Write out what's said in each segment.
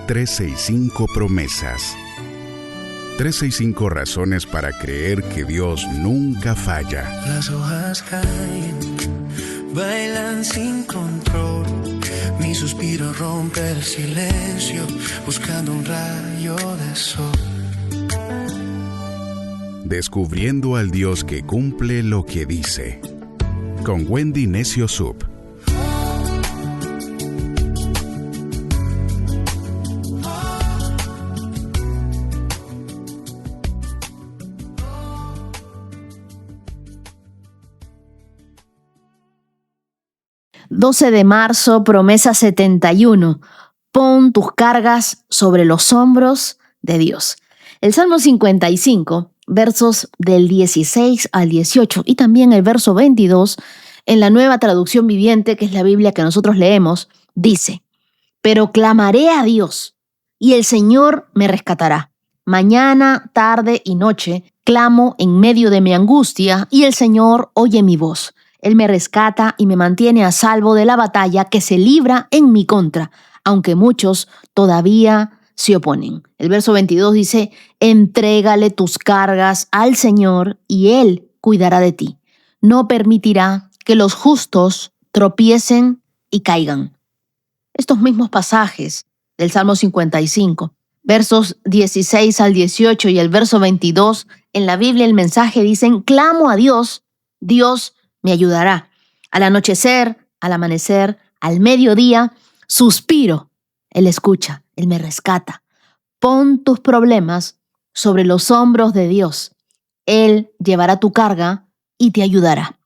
365 promesas. 365 razones para creer que Dios nunca falla. Las hojas caen, bailan sin control. Mi suspiro rompe el silencio, buscando un rayo de sol. Descubriendo al Dios que cumple lo que dice. Con Wendy Necio Sub. ...12 de marzo, promesa 71... pon tus cargas sobre los hombros de Dios. El Salmo 55, versos del 16 al 18... y también el verso 22... en la Nueva Traducción Viviente, que es la Biblia que nosotros leemos, dice: pero clamaré a Dios, y el Señor me rescatará. Mañana, tarde y noche, clamo en medio de mi angustia, y el Señor oye mi voz. Él me rescata y me mantiene a salvo de la batalla que se libra en mi contra, aunque muchos todavía se oponen. El verso 22 dice: entrégale tus cargas al Señor y Él cuidará de ti. No permitirá que los justos tropiecen y caigan. Estos mismos pasajes del Salmo 55, versos 16 al 18 y el verso 22, en la Biblia el mensaje dicen: clamo a Dios, Dios me ayudará. Al anochecer, al amanecer, al mediodía, suspiro. Él escucha, Él me rescata. Pon tus problemas sobre los hombros de Dios. Él llevará tu carga y te ayudará.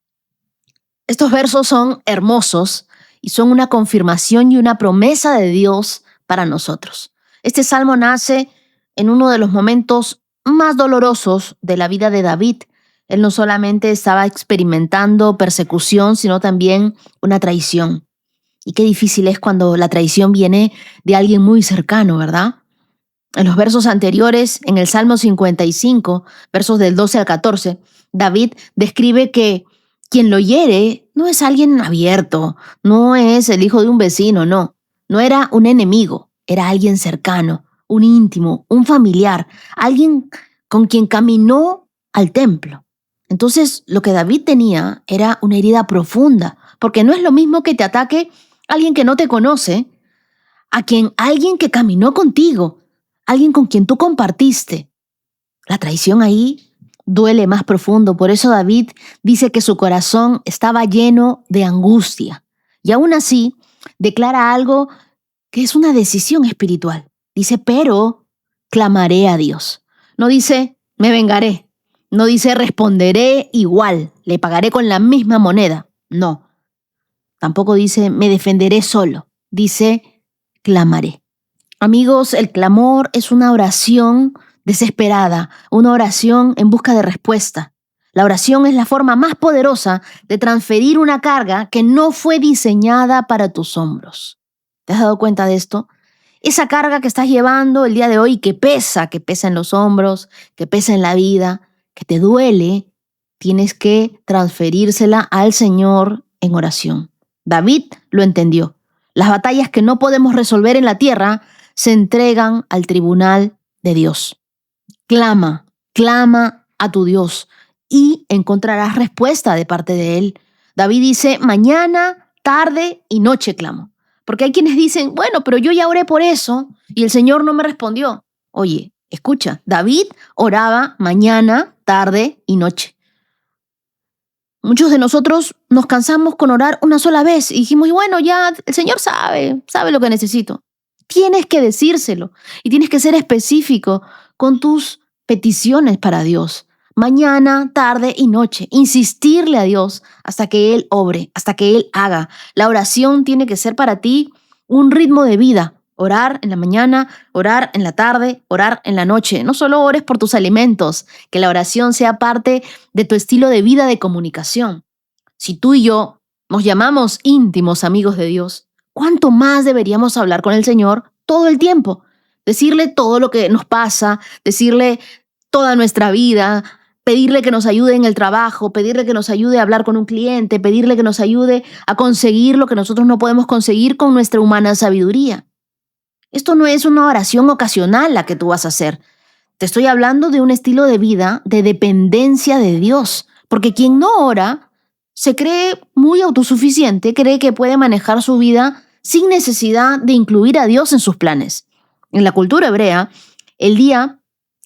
Estos versos son hermosos y son una confirmación y una promesa de Dios para nosotros. Este salmo nace en uno de los momentos más dolorosos de la vida de David. Él no solamente estaba experimentando persecución, sino también una traición. Y qué difícil es cuando la traición viene de alguien muy cercano, ¿verdad? En los versos anteriores, en el Salmo 55, versos del 12 al 14, David describe que quien lo hiere no es alguien abierto, no es el hijo de un vecino, no. No era un enemigo, era alguien cercano, un íntimo, un familiar, alguien con quien caminó al templo. Entonces, lo que David tenía era una herida profunda, porque no es lo mismo que te ataque alguien que no te conoce, alguien que caminó contigo, alguien con quien tú compartiste. La traición ahí duele más profundo, por eso David dice que su corazón estaba lleno de angustia. Y aún así, declara algo que es una decisión espiritual. Dice: pero clamaré a Dios. No dice: me vengaré. No dice: responderé igual, le pagaré con la misma moneda. No. Tampoco dice: me defenderé solo. Dice: clamaré. Amigos, el clamor es una oración desesperada, una oración en busca de respuesta. La oración es la forma más poderosa de transferir una carga que no fue diseñada para tus hombros. ¿Te has dado cuenta de esto? Esa carga que estás llevando el día de hoy, que pesa en los hombros, que pesa en la vida, que te duele, tienes que transferírsela al Señor en oración. David lo entendió. Las batallas que no podemos resolver en la tierra se entregan al tribunal de Dios. Clama a tu Dios y encontrarás respuesta de parte de Él. David dice: mañana, tarde y noche clamo. Porque hay quienes dicen: bueno, pero yo ya oré por eso y el Señor no me respondió. Oye, escucha, David oraba mañana, tarde y noche. Muchos de nosotros nos cansamos con orar una sola vez y dijimos: y bueno, ya el Señor sabe lo que necesito. Tienes que decírselo y tienes que ser específico con tus peticiones para Dios. Mañana, tarde y noche. Insistirle a Dios hasta que Él obre, hasta que Él haga. La oración tiene que ser para ti un ritmo de vida. Orar en la mañana, orar en la tarde, orar en la noche. No solo ores por tus alimentos, que la oración sea parte de tu estilo de vida de comunicación. Si tú y yo nos llamamos íntimos amigos de Dios, ¿cuánto más deberíamos hablar con el Señor todo el tiempo? Decirle todo lo que nos pasa, decirle toda nuestra vida, pedirle que nos ayude en el trabajo, pedirle que nos ayude a hablar con un cliente, pedirle que nos ayude a conseguir lo que nosotros no podemos conseguir con nuestra humana sabiduría. Esto no es una oración ocasional la que tú vas a hacer. Te estoy hablando de un estilo de vida de dependencia de Dios, porque quien no ora se cree muy autosuficiente, cree que puede manejar su vida sin necesidad de incluir a Dios en sus planes. En la cultura hebrea, el día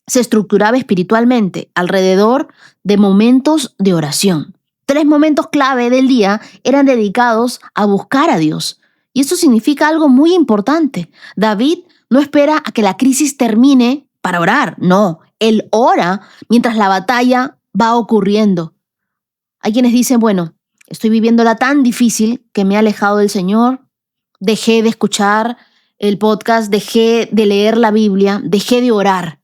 se estructuraba espiritualmente alrededor de momentos de oración. 3 momentos clave del día eran dedicados a buscar a Dios. Y esto significa algo muy importante. David no espera a que la crisis termine para orar. No, él ora mientras la batalla va ocurriendo. Hay quienes dicen, bueno, estoy viviéndola tan difícil que me he alejado del Señor, dejé de escuchar el podcast, dejé de leer la Biblia, dejé de orar.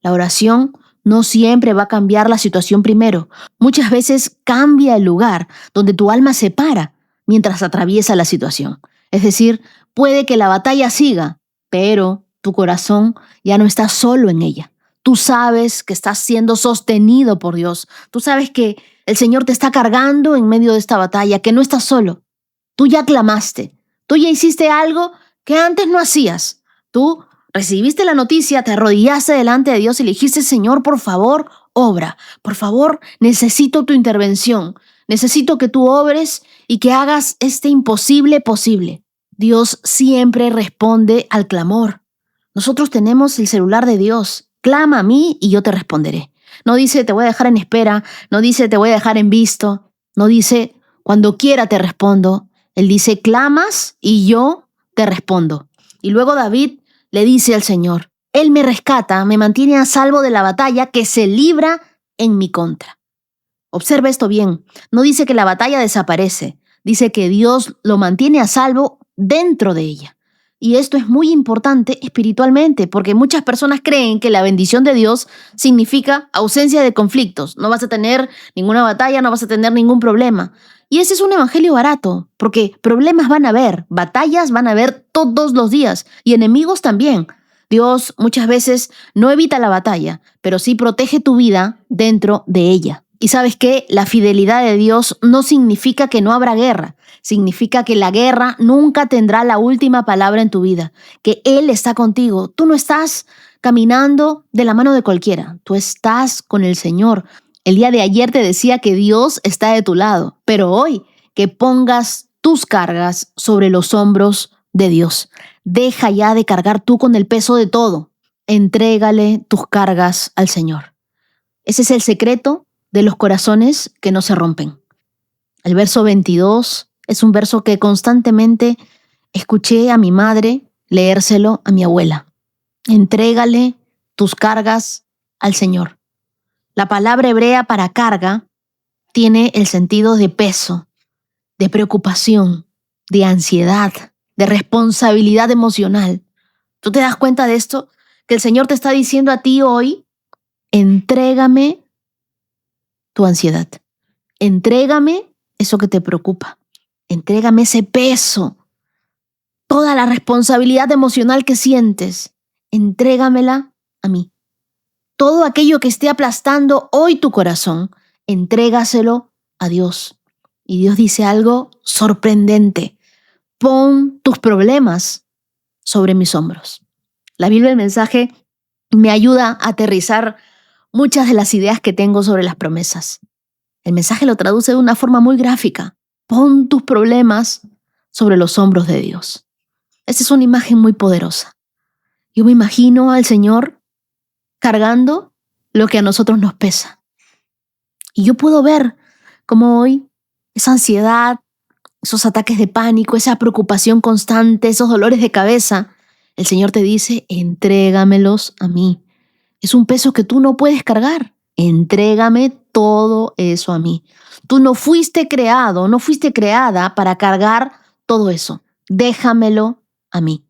La oración no siempre va a cambiar la situación primero. Muchas veces cambia el lugar donde tu alma se para mientras atraviesa la situación. Es decir, puede que la batalla siga, pero tu corazón ya no está solo en ella. Tú sabes que estás siendo sostenido por Dios. Tú sabes que el Señor te está cargando en medio de esta batalla, que no estás solo. Tú ya clamaste. Tú ya hiciste algo que antes no hacías. Tú recibiste la noticia, te arrodillaste delante de Dios y le dijiste, Señor, por favor, obra. Por favor, necesito tu intervención. Necesito que tú obres y que hagas este imposible posible. Dios siempre responde al clamor. Nosotros tenemos el celular de Dios. Clama a mí y yo te responderé. No dice te voy a dejar en espera, no dice te voy a dejar en visto, no dice cuando quiera te respondo. Él dice clamas y yo te respondo. Y luego David le dice al Señor, Él me rescata, me mantiene a salvo de la batalla que se libra en mi contra. Observa esto bien, no dice que la batalla desaparece, dice que Dios lo mantiene a salvo dentro de ella. Y esto es muy importante espiritualmente, porque muchas personas creen que la bendición de Dios significa ausencia de conflictos. No vas a tener ninguna batalla, no vas a tener ningún problema. Y ese es un evangelio barato, porque problemas van a haber, batallas van a haber todos los días y enemigos también. Dios muchas veces no evita la batalla, pero sí protege tu vida dentro de ella. Y ¿sabes qué? La fidelidad de Dios no significa que no habrá guerra. Significa que la guerra nunca tendrá la última palabra en tu vida, que Él está contigo. Tú no estás caminando de la mano de cualquiera, tú estás con el Señor. El día de ayer te decía que Dios está de tu lado, pero hoy que pongas tus cargas sobre los hombros de Dios. Deja ya de cargar tú con el peso de todo. Entrégale tus cargas al Señor. Ese es el secreto de los corazones que no se rompen. El verso 22 es un verso que constantemente escuché a mi madre leérselo a mi abuela. Entrégale tus cargas al Señor. La palabra hebrea para carga tiene el sentido de peso, de preocupación, de ansiedad, de responsabilidad emocional. ¿Tú te das cuenta de esto? Que el Señor te está diciendo a ti hoy, entrégame tu ansiedad. Entrégame eso que te preocupa. Entrégame ese peso, toda la responsabilidad emocional que sientes. Entrégamela a mí. Todo aquello que esté aplastando hoy tu corazón, entrégaselo a Dios. Y Dios dice algo sorprendente. Pon tus problemas sobre mis hombros. La Biblia, el mensaje, me ayuda a aterrizar muchas de las ideas que tengo sobre las promesas. El mensaje lo traduce de una forma muy gráfica. Pon tus problemas sobre los hombros de Dios. Esa es una imagen muy poderosa. Yo me imagino al Señor cargando lo que a nosotros nos pesa. Y yo puedo ver cómo hoy esa ansiedad, esos ataques de pánico, esa preocupación constante, esos dolores de cabeza, el Señor te dice, entrégamelos a mí. Es un peso que tú no puedes cargar. Entrégame todo eso a mí. Tú no fuiste creado, no fuiste creada para cargar todo eso. Déjamelo a mí.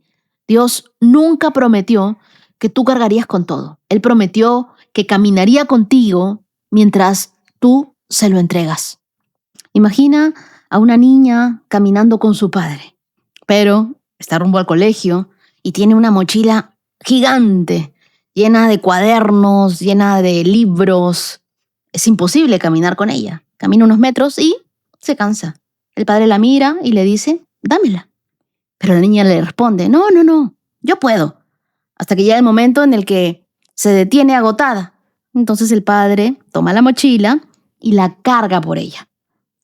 Dios nunca prometió que tú cargarías con todo. Él prometió que caminaría contigo mientras tú se lo entregas. Imagina a una niña caminando con su padre, pero está rumbo al colegio y tiene una mochila gigante, llena de cuadernos, llena de libros. Es imposible caminar con ella. Camina unos metros y se cansa. El padre la mira y le dice, dámela. Pero la niña le responde, no, yo yo puedo. Hasta que llega el momento en el que se detiene agotada. Entonces el padre toma la mochila y la carga por ella.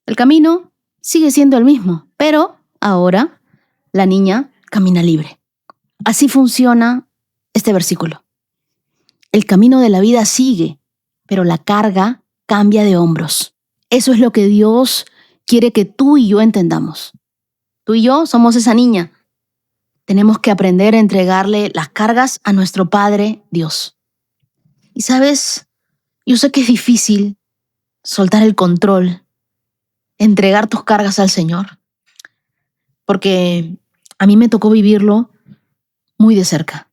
El camino sigue siendo el mismo, pero ahora la niña camina libre. Así funciona este versículo. El camino de la vida sigue, pero la carga cambia de hombros. Eso es lo que Dios quiere que tú y yo entendamos. Tú y yo somos esa niña. Tenemos que aprender a entregarle las cargas a nuestro Padre Dios. Y sabes, yo sé que es difícil soltar el control, entregar tus cargas al Señor, porque a mí me tocó vivirlo muy de cerca.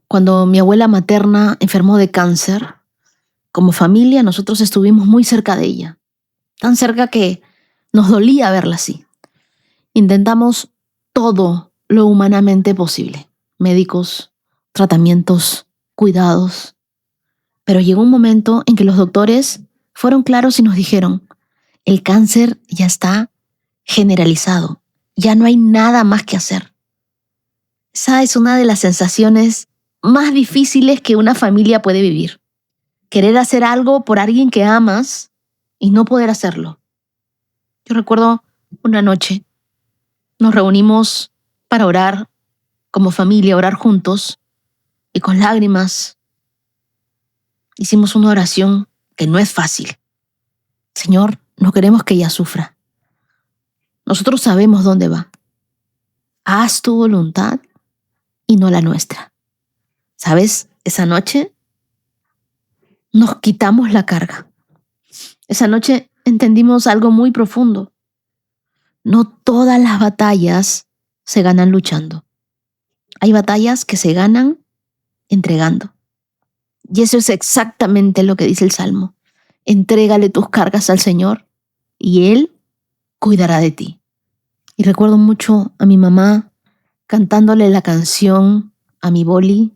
Cuando mi abuela materna enfermó de cáncer, como familia nosotros estuvimos muy cerca de ella, tan cerca que nos dolía verla así. Intentamos todo lo humanamente posible, médicos, tratamientos, cuidados, pero llegó un momento en que los doctores fueron claros y nos dijeron, el cáncer ya está generalizado, ya no hay nada más que hacer. Esa es una de las sensaciones más difíciles que una familia puede vivir. Querer hacer algo por alguien que amas y no poder hacerlo. Yo recuerdo una noche, nos reunimos para orar como familia, orar juntos y con lágrimas hicimos una oración que no es fácil. Señor, no queremos que ella sufra. Nosotros sabemos dónde va. Haz tu voluntad y no la nuestra. ¿Sabes? Esa noche nos quitamos la carga. Esa noche entendimos algo muy profundo. No todas las batallas se ganan luchando. Hay batallas que se ganan entregando. Y eso es exactamente lo que dice el Salmo. Entrégale tus cargas al Señor y Él cuidará de ti. Y recuerdo mucho a mi mamá cantándole la canción a mi boli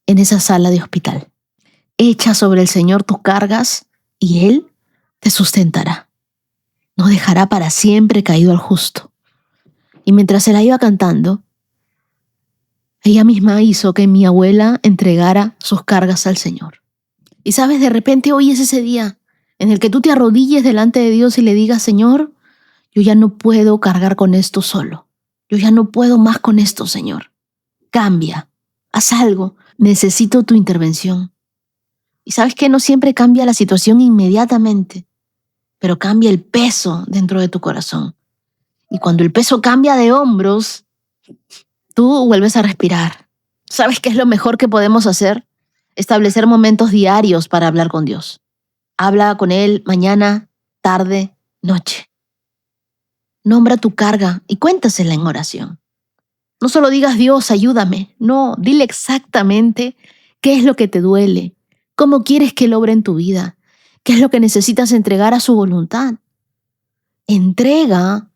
en esa sala de hospital. Echa sobre el Señor tus cargas y Él te sustentará. No dejará para siempre caído al justo. Y mientras se la iba cantando, ella misma hizo que mi abuela entregara sus cargas al Señor. Y sabes, de repente hoy es ese día en el que tú te arrodilles delante de Dios y le digas, Señor, yo ya no puedo cargar con esto solo. Yo ya no puedo más con esto, Señor. Cambia, haz algo, necesito tu intervención. Y sabes que no siempre cambia la situación inmediatamente, pero cambia el peso dentro de tu corazón. Y cuando el peso cambia de hombros, tú vuelves a respirar. ¿Sabes qué es lo mejor que podemos hacer? Establecer momentos diarios para hablar con Dios. Habla con Él mañana, tarde, noche. Nombra tu carga y cuéntasela en oración. No solo digas, Dios, ayúdame. No, dile exactamente qué es lo que te duele, cómo quieres que Él obre en tu vida, qué es lo que necesitas entregar a su voluntad. Entrega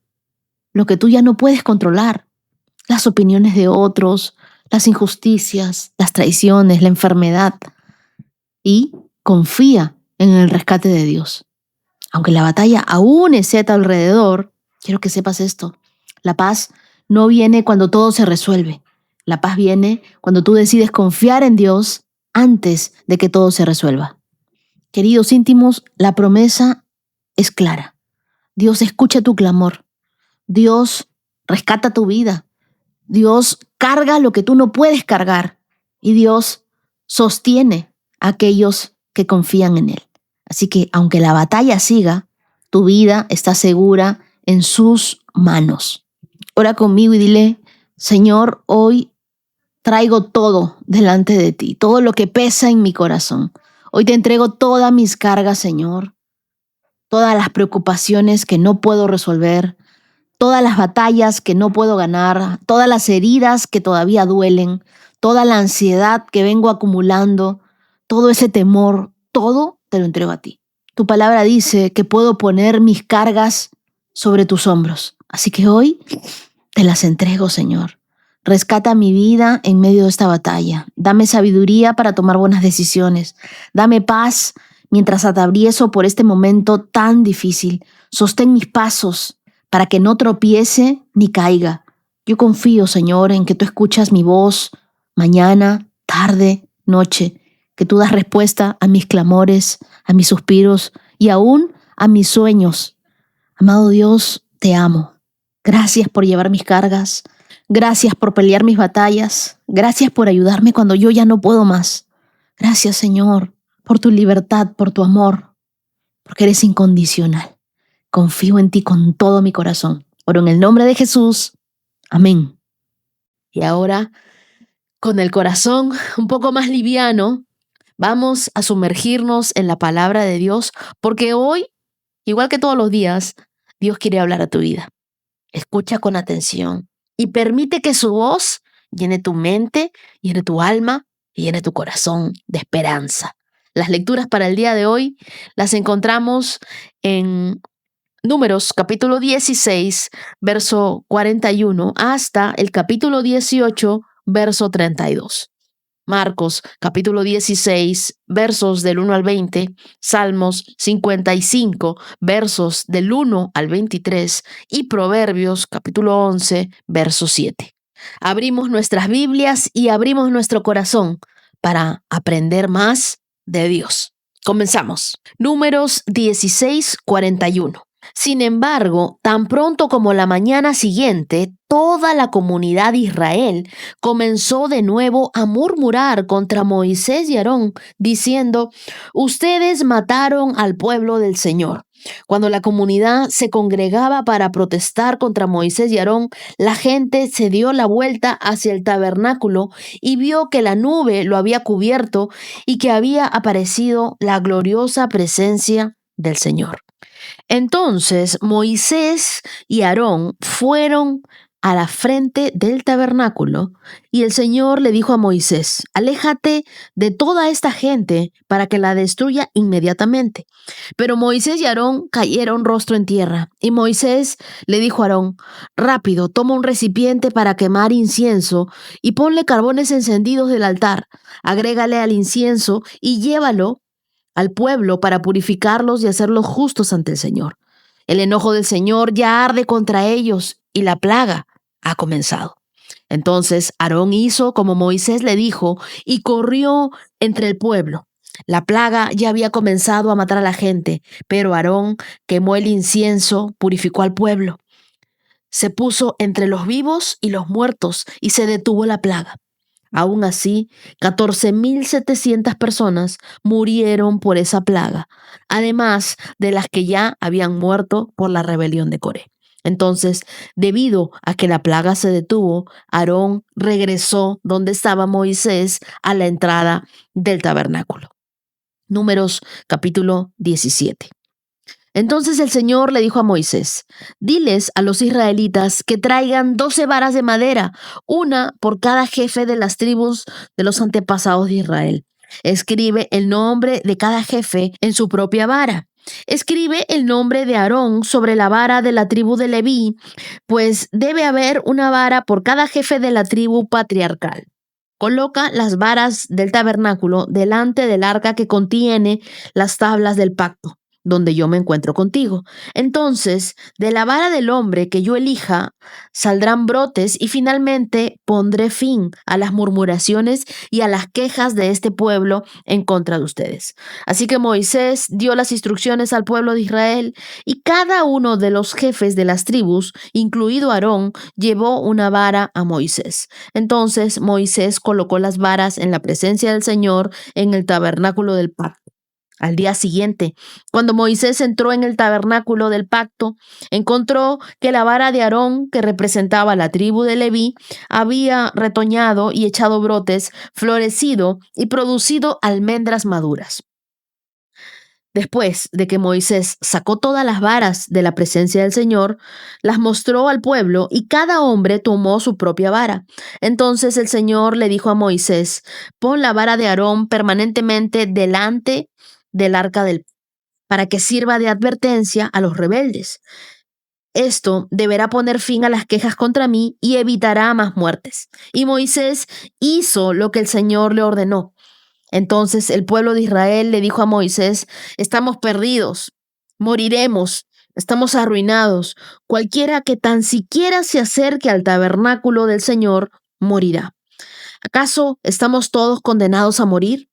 lo que tú ya no puedes controlar, las opiniones de otros, las injusticias, las traiciones, la enfermedad, y confía en el rescate de Dios. Aunque la batalla aún esté a tu alrededor, quiero que sepas esto. La paz no viene cuando todo se resuelve. La paz viene cuando tú decides confiar en Dios antes de que todo se resuelva. Queridos íntimos, la promesa es clara. Dios escucha tu clamor. Dios rescata tu vida. Dios carga lo que tú no puedes cargar. Y Dios sostiene a aquellos que confían en Él. Así que aunque la batalla siga, tu vida está segura en sus manos. Ora conmigo y dile, Señor, hoy traigo todo delante de ti, todo lo que pesa en mi corazón. Hoy te entrego todas mis cargas, Señor, todas las preocupaciones que no puedo resolver, todas las batallas que no puedo ganar, todas las heridas que todavía duelen, toda la ansiedad que vengo acumulando, todo ese temor, todo te lo entrego a ti. Tu palabra dice que puedo poner mis cargas sobre tus hombros. Así que hoy te las entrego, Señor. Rescata mi vida en medio de esta batalla. Dame sabiduría para tomar buenas decisiones. Dame paz mientras atravieso por este momento tan difícil. Sostén mis pasos para que no tropiece ni caiga. Yo confío, Señor, en que tú escuchas mi voz mañana, tarde, noche, que tú das respuesta a mis clamores, a mis suspiros y aún a mis sueños. Amado Dios, te amo. Gracias por llevar mis cargas. Gracias por pelear mis batallas. Gracias por ayudarme cuando yo ya no puedo más. Gracias, Señor, por tu libertad, por tu amor, porque eres incondicional. Confío en ti con todo mi corazón. Oro en el nombre de Jesús. Amén. Y ahora, con el corazón un poco más liviano, vamos a sumergirnos en la palabra de Dios, porque hoy, igual que todos los días, Dios quiere hablar a tu vida. Escucha con atención y permite que su voz llene tu mente, llene tu alma y llene tu corazón de esperanza. Las lecturas para el día de hoy las encontramos en Números capítulo 16, verso 41, hasta el capítulo 18, verso 32. Marcos capítulo 16, versos del 1 al 20, Salmos 55, versos del 1 al 23 y Proverbios capítulo 11, verso 7. Abrimos nuestras Biblias y abrimos nuestro corazón para aprender más de Dios. Comenzamos. Números 16, 41. Sin embargo, tan pronto como la mañana siguiente, toda la comunidad de Israel comenzó de nuevo a murmurar contra Moisés y Aarón, diciendo: ustedes mataron al pueblo del Señor. Cuando la comunidad se congregaba para protestar contra Moisés y Aarón, la gente se dio la vuelta hacia el tabernáculo y vio que la nube lo había cubierto y que había aparecido la gloriosa presencia del Señor. Entonces Moisés y Aarón fueron a la frente del tabernáculo y el Señor le dijo a Moisés: aléjate de toda esta gente para que la destruya inmediatamente. Pero Moisés y Aarón cayeron rostro en tierra y Moisés le dijo a Aarón: rápido, toma un recipiente para quemar incienso y ponle carbones encendidos del altar, agrégale al incienso y llévalo al pueblo para purificarlos y hacerlos justos ante el Señor. El enojo del Señor ya arde contra ellos y la plaga ha comenzado. Entonces Aarón hizo como Moisés le dijo y corrió entre el pueblo. La plaga ya había comenzado a matar a la gente, pero Aarón quemó el incienso, purificó al pueblo. Se puso entre los vivos y los muertos y se detuvo la plaga. Aún así, 14,700 personas murieron por esa plaga, además de las que ya habían muerto por la rebelión de Coré. Entonces, debido a que la plaga se detuvo, Aarón regresó donde estaba Moisés a la entrada del tabernáculo. Números capítulo 17. Entonces el Señor le dijo a Moisés: diles a los israelitas que traigan 12 varas de madera, una por cada jefe de las tribus de los antepasados de Israel. Escribe el nombre de cada jefe en su propia vara. Escribe el nombre de Aarón sobre la vara de la tribu de Leví, pues debe haber una vara por cada jefe de la tribu patriarcal. Coloca las varas del tabernáculo delante del arca que contiene las tablas del pacto, donde yo me encuentro contigo. Entonces, de la vara del hombre que yo elija, saldrán brotes y finalmente pondré fin a las murmuraciones y a las quejas de este pueblo en contra de ustedes. Así que Moisés dio las instrucciones al pueblo de Israel y cada uno de los jefes de las tribus, incluido Aarón, llevó una vara a Moisés. Entonces Moisés colocó las varas en la presencia del Señor en el tabernáculo del pacto. Al día siguiente, cuando Moisés entró en el tabernáculo del pacto, encontró que la vara de Aarón, que representaba la tribu de Leví, había retoñado y echado brotes, florecido y producido almendras maduras. Después de que Moisés sacó todas las varas de la presencia del Señor, las mostró al pueblo y cada hombre tomó su propia vara. Entonces el Señor le dijo a Moisés: pon la vara de Aarón permanentemente delante del arca para que sirva de advertencia a los rebeldes. Esto deberá poner fin a las quejas contra mí y evitará más muertes. Y Moisés hizo lo que el Señor le ordenó. Entonces el pueblo de Israel le dijo a Moisés: estamos perdidos, moriremos. Estamos arruinados. Cualquiera que tan siquiera se acerque al tabernáculo del Señor morirá. ¿Acaso estamos todos condenados a morir?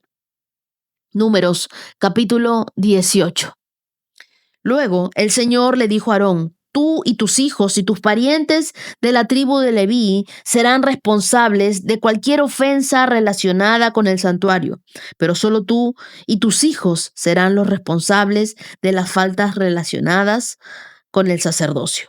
Números, capítulo 18. Luego el Señor le dijo a Aarón: tú y tus hijos y tus parientes de la tribu de Leví serán responsables de cualquier ofensa relacionada con el santuario, pero solo tú y tus hijos serán los responsables de las faltas relacionadas con el sacerdocio.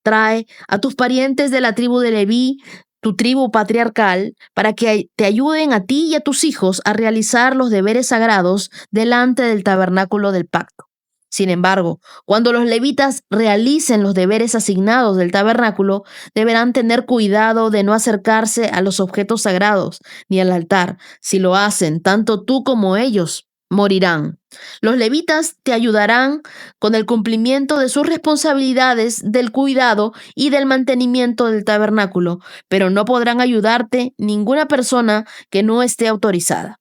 Trae a tus parientes de la tribu de Leví, tu tribu patriarcal, para que te ayuden a ti y a tus hijos a realizar los deberes sagrados delante del tabernáculo del pacto. Sin embargo, cuando los levitas realicen los deberes asignados del tabernáculo, deberán tener cuidado de no acercarse a los objetos sagrados ni al altar. Si lo hacen, tanto tú como ellos morirán. Los levitas te ayudarán con el cumplimiento de sus responsabilidades del cuidado y del mantenimiento del tabernáculo, pero no podrán ayudarte ninguna persona que no esté autorizada.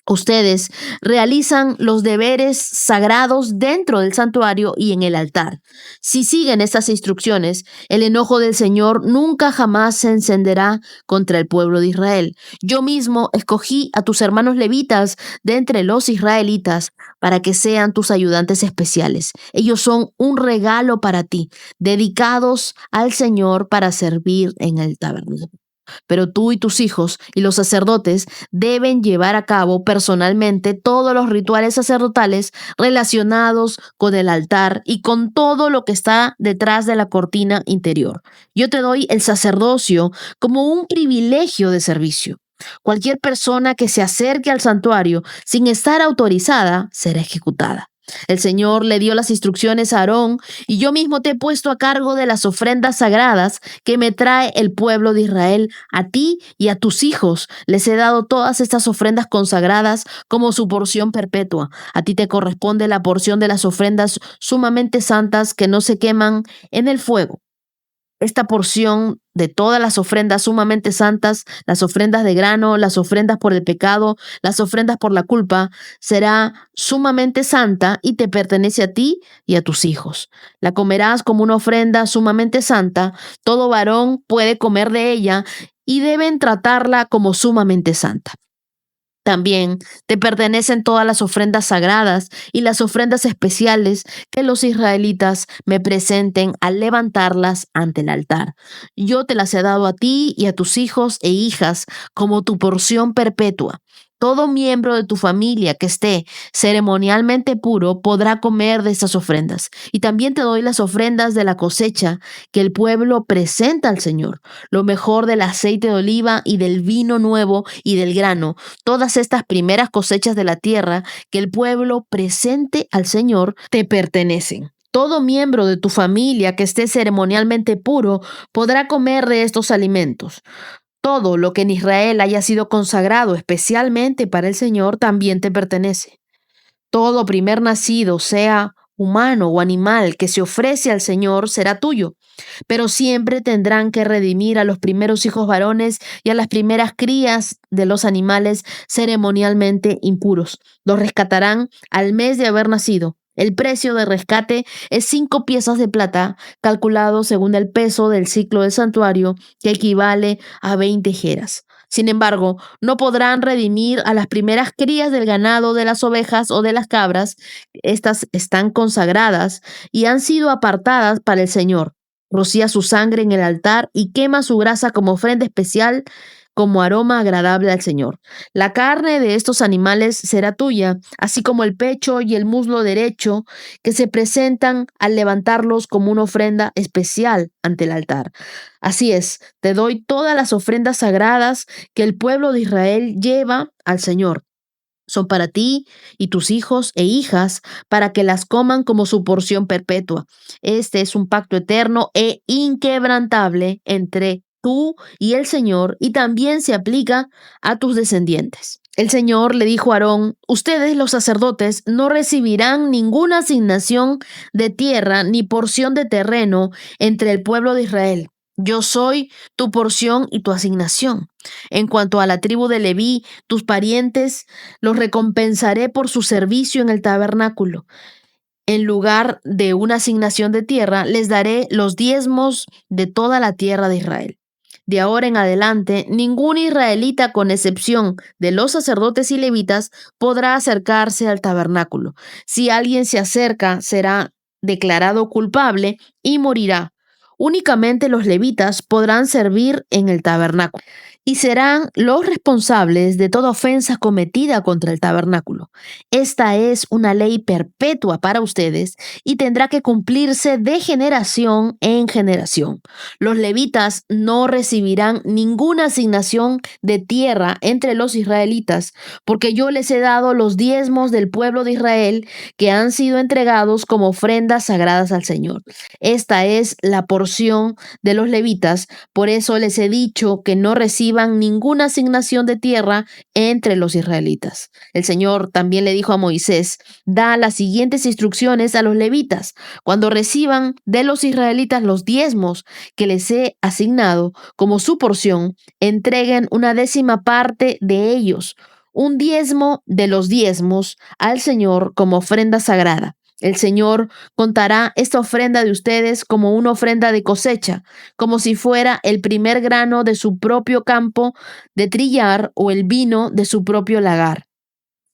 Ustedes realizan los deberes sagrados dentro del santuario y en el altar. Si siguen estas instrucciones, el enojo del Señor nunca jamás se encenderá contra el pueblo de Israel. Yo mismo escogí a tus hermanos levitas de entre los israelitas para que sean tus ayudantes especiales. Ellos son un regalo para ti, dedicados al Señor para servir en el tabernáculo. Pero tú y tus hijos y los sacerdotes deben llevar a cabo personalmente todos los rituales sacerdotales relacionados con el altar y con todo lo que está detrás de la cortina interior. Yo te doy el sacerdocio como un privilegio de servicio. Cualquier persona que se acerque al santuario sin estar autorizada será ejecutada. El Señor le dio las instrucciones a Aarón: y yo mismo te he puesto a cargo de las ofrendas sagradas que me trae el pueblo de Israel. A ti y a tus hijos les he dado todas estas ofrendas consagradas como su porción perpetua. A ti te corresponde la porción de las ofrendas sumamente santas que no se queman en el fuego. Esta porción de todas las ofrendas sumamente santas, las ofrendas de grano, las ofrendas por el pecado, las ofrendas por la culpa, será sumamente santa y te pertenece a ti y a tus hijos. La comerás como una ofrenda sumamente santa. Todo varón puede comer de ella y deben tratarla como sumamente santa. También te pertenecen todas las ofrendas sagradas y las ofrendas especiales que los israelitas me presenten al levantarlas ante el altar. Yo te las he dado a ti y a tus hijos e hijas como tu porción perpetua. Todo miembro de tu familia que esté ceremonialmente puro podrá comer de estas ofrendas. Y también te doy las ofrendas de la cosecha que el pueblo presenta al Señor, lo mejor del aceite de oliva y del vino nuevo y del grano, todas estas primeras cosechas de la tierra que el pueblo presente al Señor te pertenecen. Todo miembro de tu familia que esté ceremonialmente puro podrá comer de estos alimentos. Todo lo que en Israel haya sido consagrado especialmente para el Señor también te pertenece. Todo primer nacido, sea humano o animal, que se ofrece al Señor será tuyo, pero siempre tendrán que redimir a los primeros hijos varones y a las primeras crías de los animales ceremonialmente impuros. Los rescatarán al mes de haber nacido. El precio de rescate es 5 piezas de plata, calculado según el peso del ciclo del santuario, que equivale a 20 jeras. Sin embargo, no podrán redimir a las primeras crías del ganado, de las ovejas o de las cabras. Estas están consagradas y han sido apartadas para el Señor. Rocía su sangre en el altar y quema su grasa como ofrenda especial, como aroma agradable al Señor. La carne de estos animales será tuya, así como el pecho y el muslo derecho, que se presentan al levantarlos como una ofrenda especial ante el altar. Así es, te doy todas las ofrendas sagradas que el pueblo de Israel lleva al Señor. Son para ti y tus hijos e hijas, para que las coman como su porción perpetua. Este es un pacto eterno e inquebrantable entre tú y el Señor, y también se aplica a tus descendientes. El Señor le dijo a Aarón: ustedes, los sacerdotes, no recibirán ninguna asignación de tierra ni porción de terreno entre el pueblo de Israel. Yo soy tu porción y tu asignación. En cuanto a la tribu de Leví, tus parientes, los recompensaré por su servicio en el tabernáculo. en lugar de una asignación de tierra, les daré los diezmos de toda la tierra de Israel. De ahora en adelante, ningún israelita, con excepción de los sacerdotes y levitas, podrá acercarse al tabernáculo. Si alguien se acerca, será declarado culpable y morirá. Únicamente los levitas podrán servir en el tabernáculo y serán los responsables de toda ofensa cometida contra el tabernáculo. Esta es una ley perpetua para ustedes y tendrá que cumplirse de generación en generación. Los levitas no recibirán ninguna asignación de tierra entre los israelitas, porque yo les he dado los diezmos del pueblo de Israel que han sido entregados como ofrendas sagradas al Señor. Esta es la porción de los levitas, por eso les he dicho que no reciban ninguna asignación de tierra entre los israelitas. El Señor también le dijo a Moisés: da las siguientes instrucciones a los levitas. Cuando reciban de los israelitas los diezmos que les he asignado como su porción, entreguen una 10ª parte de ellos, un diezmo de los diezmos, al Señor como ofrenda sagrada. El Señor contará esta ofrenda de ustedes como una ofrenda de cosecha, como si fuera el primer grano de su propio campo de trillar o el vino de su propio lagar.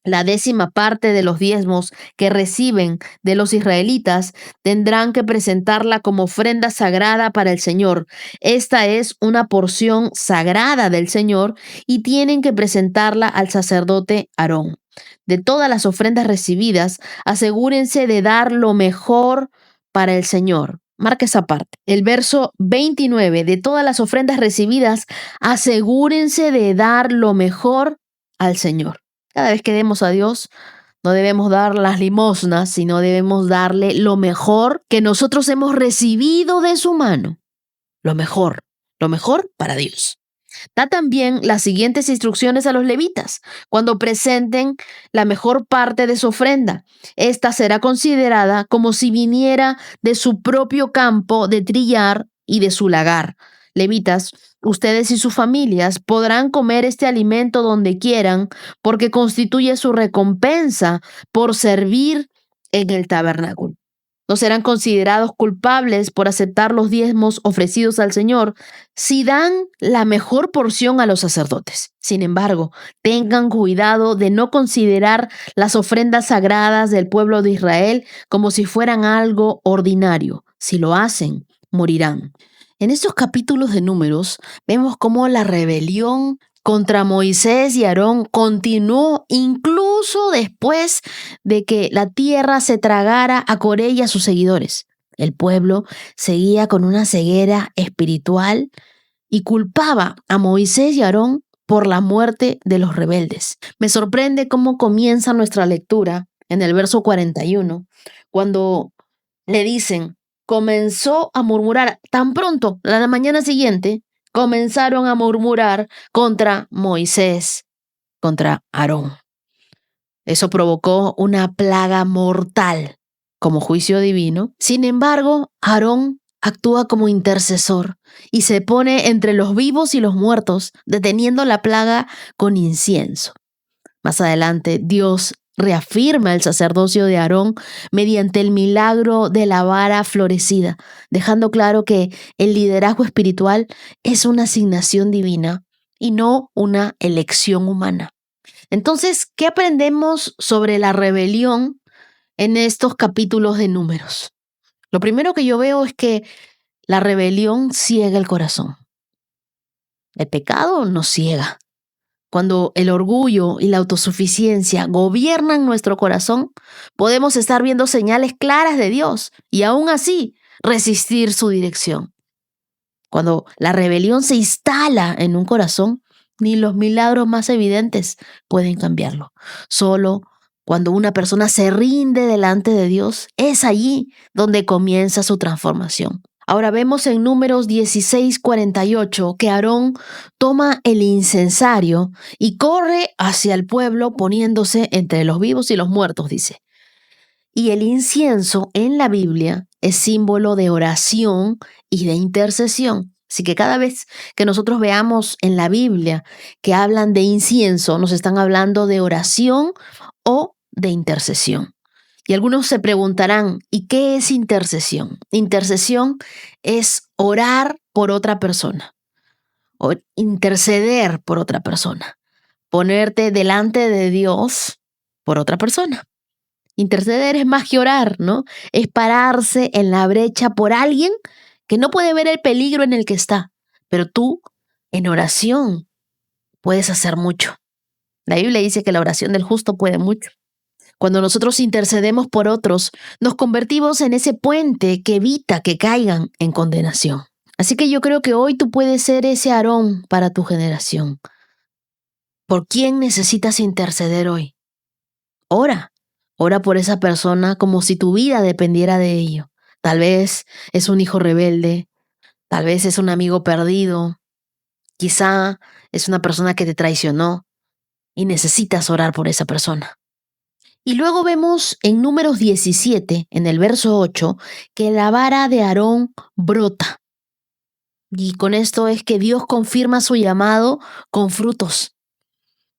La 10ª parte de los diezmos que reciben de los israelitas tendrán que presentarla como ofrenda sagrada para el Señor. Esta es una porción sagrada del Señor y tienen que presentarla al sacerdote Aarón. De todas las ofrendas recibidas, asegúrense de dar lo mejor para el Señor. Marca esa parte. El verso 29, de todas las ofrendas recibidas, asegúrense de dar lo mejor al Señor. Cada vez que demos a Dios, no debemos dar las limosnas, sino debemos darle lo mejor que nosotros hemos recibido de su mano. Lo mejor para Dios. Da también las siguientes instrucciones a los levitas cuando presenten la mejor parte de su ofrenda. Esta será considerada como si viniera de su propio campo de trillar y de su lagar. Levitas, ustedes y sus familias podrán comer este alimento donde quieran, porque constituye su recompensa por servir en el tabernáculo. No serán considerados culpables por aceptar los diezmos ofrecidos al Señor si dan la mejor porción a los sacerdotes. Sin embargo, tengan cuidado de no considerar las ofrendas sagradas del pueblo de Israel como si fueran algo ordinario. Si lo hacen, morirán. En estos capítulos de Números vemos cómo la rebelión contra Moisés y Aarón continuó incluso después de que la tierra se tragara a Coré y a sus seguidores. El pueblo seguía con una ceguera espiritual y culpaba a Moisés y Aarón por la muerte de los rebeldes. Me sorprende cómo comienza nuestra lectura en el verso 41, cuando le dicen: comenzó a murmurar. Tan pronto, la mañana siguiente, comenzaron a murmurar contra Moisés, contra Aarón. Eso provocó una plaga mortal como juicio divino. Sin embargo, Aarón actúa como intercesor y se pone entre los vivos y los muertos, deteniendo la plaga con incienso. Más adelante, Dios reafirma el sacerdocio de Aarón mediante el milagro de la vara florecida, dejando claro que el liderazgo espiritual es una asignación divina y no una elección humana. Entonces, ¿qué aprendemos sobre la rebelión en estos capítulos de Números? Lo primero que yo veo es que la rebelión ciega el corazón. El pecado nos ciega. Cuando el orgullo y la autosuficiencia gobiernan nuestro corazón, podemos estar viendo señales claras de Dios y aún así resistir su dirección. Cuando la rebelión se instala en un corazón, ni los milagros más evidentes pueden cambiarlo. Solo cuando una persona se rinde delante de Dios, es allí donde comienza su transformación. Ahora vemos en Números 16:48 que Aarón toma el incensario y corre hacia el pueblo poniéndose entre los vivos y los muertos, dice. Y el incienso en la Biblia es símbolo de oración y de intercesión. Así que cada vez que nosotros veamos en la Biblia que hablan de incienso, nos están hablando de oración o de intercesión. Y algunos se preguntarán, ¿y qué es intercesión? Intercesión es orar por otra persona, o interceder por otra persona, ponerte delante de Dios por otra persona. Interceder es más que orar, ¿no? Es pararse en la brecha por alguien que no puede ver el peligro en el que está, pero tú, en oración, puedes hacer mucho. La Biblia dice que la oración del justo puede mucho. Cuando nosotros intercedemos por otros, nos convertimos en ese puente que evita que caigan en condenación. Así que yo creo que hoy tú puedes ser ese Aarón para tu generación. ¿Por quién necesitas interceder hoy? Ora. Ora por esa persona como si tu vida dependiera de ello. Tal vez es un hijo rebelde, tal vez es un amigo perdido, quizá es una persona que te traicionó y necesitas orar por esa persona. Y luego vemos en Números 17, en el verso 8, que la vara de Aarón brota. Y con esto es que Dios confirma su llamado con frutos.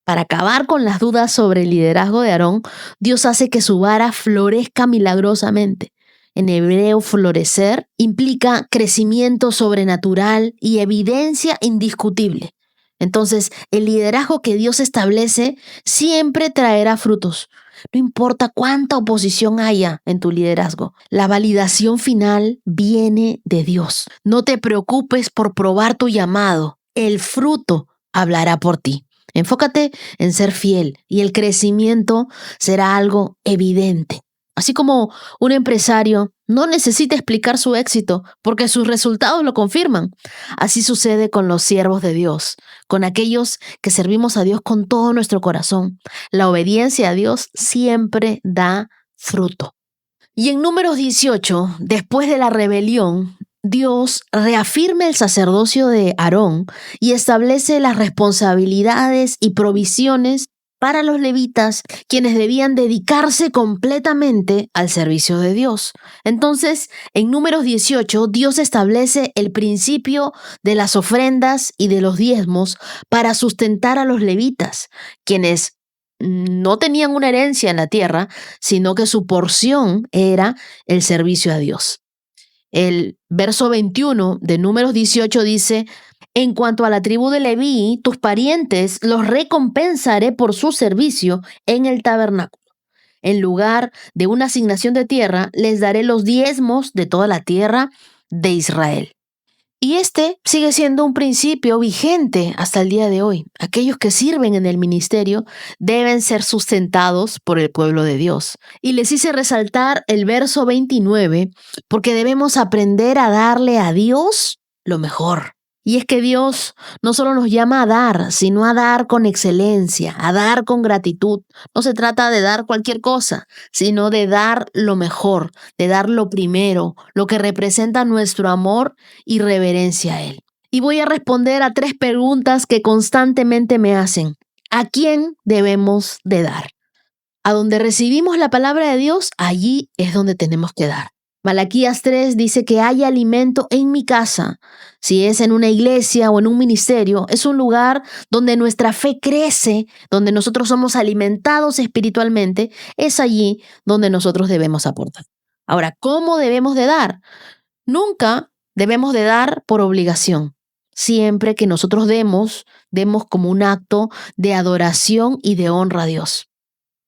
Para acabar con las dudas sobre el liderazgo de Aarón, Dios hace que su vara florezca milagrosamente. En hebreo, florecer implica crecimiento sobrenatural y evidencia indiscutible. Entonces, el liderazgo que Dios establece siempre traerá frutos. No importa cuánta oposición haya en tu liderazgo, la validación final viene de Dios. No te preocupes por probar tu llamado. El fruto hablará por ti. Enfócate en ser fiel y el crecimiento será algo evidente. Así como un empresario no necesita explicar su éxito porque sus resultados lo confirman. Así sucede con los siervos de Dios, con aquellos que servimos a Dios con todo nuestro corazón. La obediencia a Dios siempre da fruto. Y en Números 18, después de la rebelión, Dios reafirma el sacerdocio de Aarón y establece las responsabilidades y provisiones para los levitas, quienes debían dedicarse completamente al servicio de Dios. Entonces, en Números 18, Dios establece el principio de las ofrendas y de los diezmos para sustentar a los levitas, quienes no tenían una herencia en la tierra, sino que su porción era el servicio a Dios. El verso 21 de Números 18 dice: en cuanto a la tribu de Leví, tus parientes los recompensaré por su servicio en el tabernáculo. En lugar de una asignación de tierra, les daré los diezmos de toda la tierra de Israel. Y este sigue siendo un principio vigente hasta el día de hoy. Aquellos que sirven en el ministerio deben ser sustentados por el pueblo de Dios. Y les hice resaltar el verso 29 porque debemos aprender a darle a Dios lo mejor. Y es que Dios no solo nos llama a dar, sino a dar con excelencia, a dar con gratitud. No se trata de dar cualquier cosa, sino de dar lo mejor, de dar lo primero, lo que representa nuestro amor y reverencia a Él. Y voy a responder a 3 preguntas que constantemente me hacen. ¿A quién debemos de dar? A donde recibimos la palabra de Dios, allí es donde tenemos que dar. Malaquías 3 dice que hay alimento en mi casa. Si es en una iglesia o en un ministerio, es un lugar donde nuestra fe crece, donde nosotros somos alimentados espiritualmente, es allí donde nosotros debemos aportar. Ahora, ¿cómo debemos de dar? Nunca debemos de dar por obligación. Siempre que nosotros demos como un acto de adoración y de honra a Dios.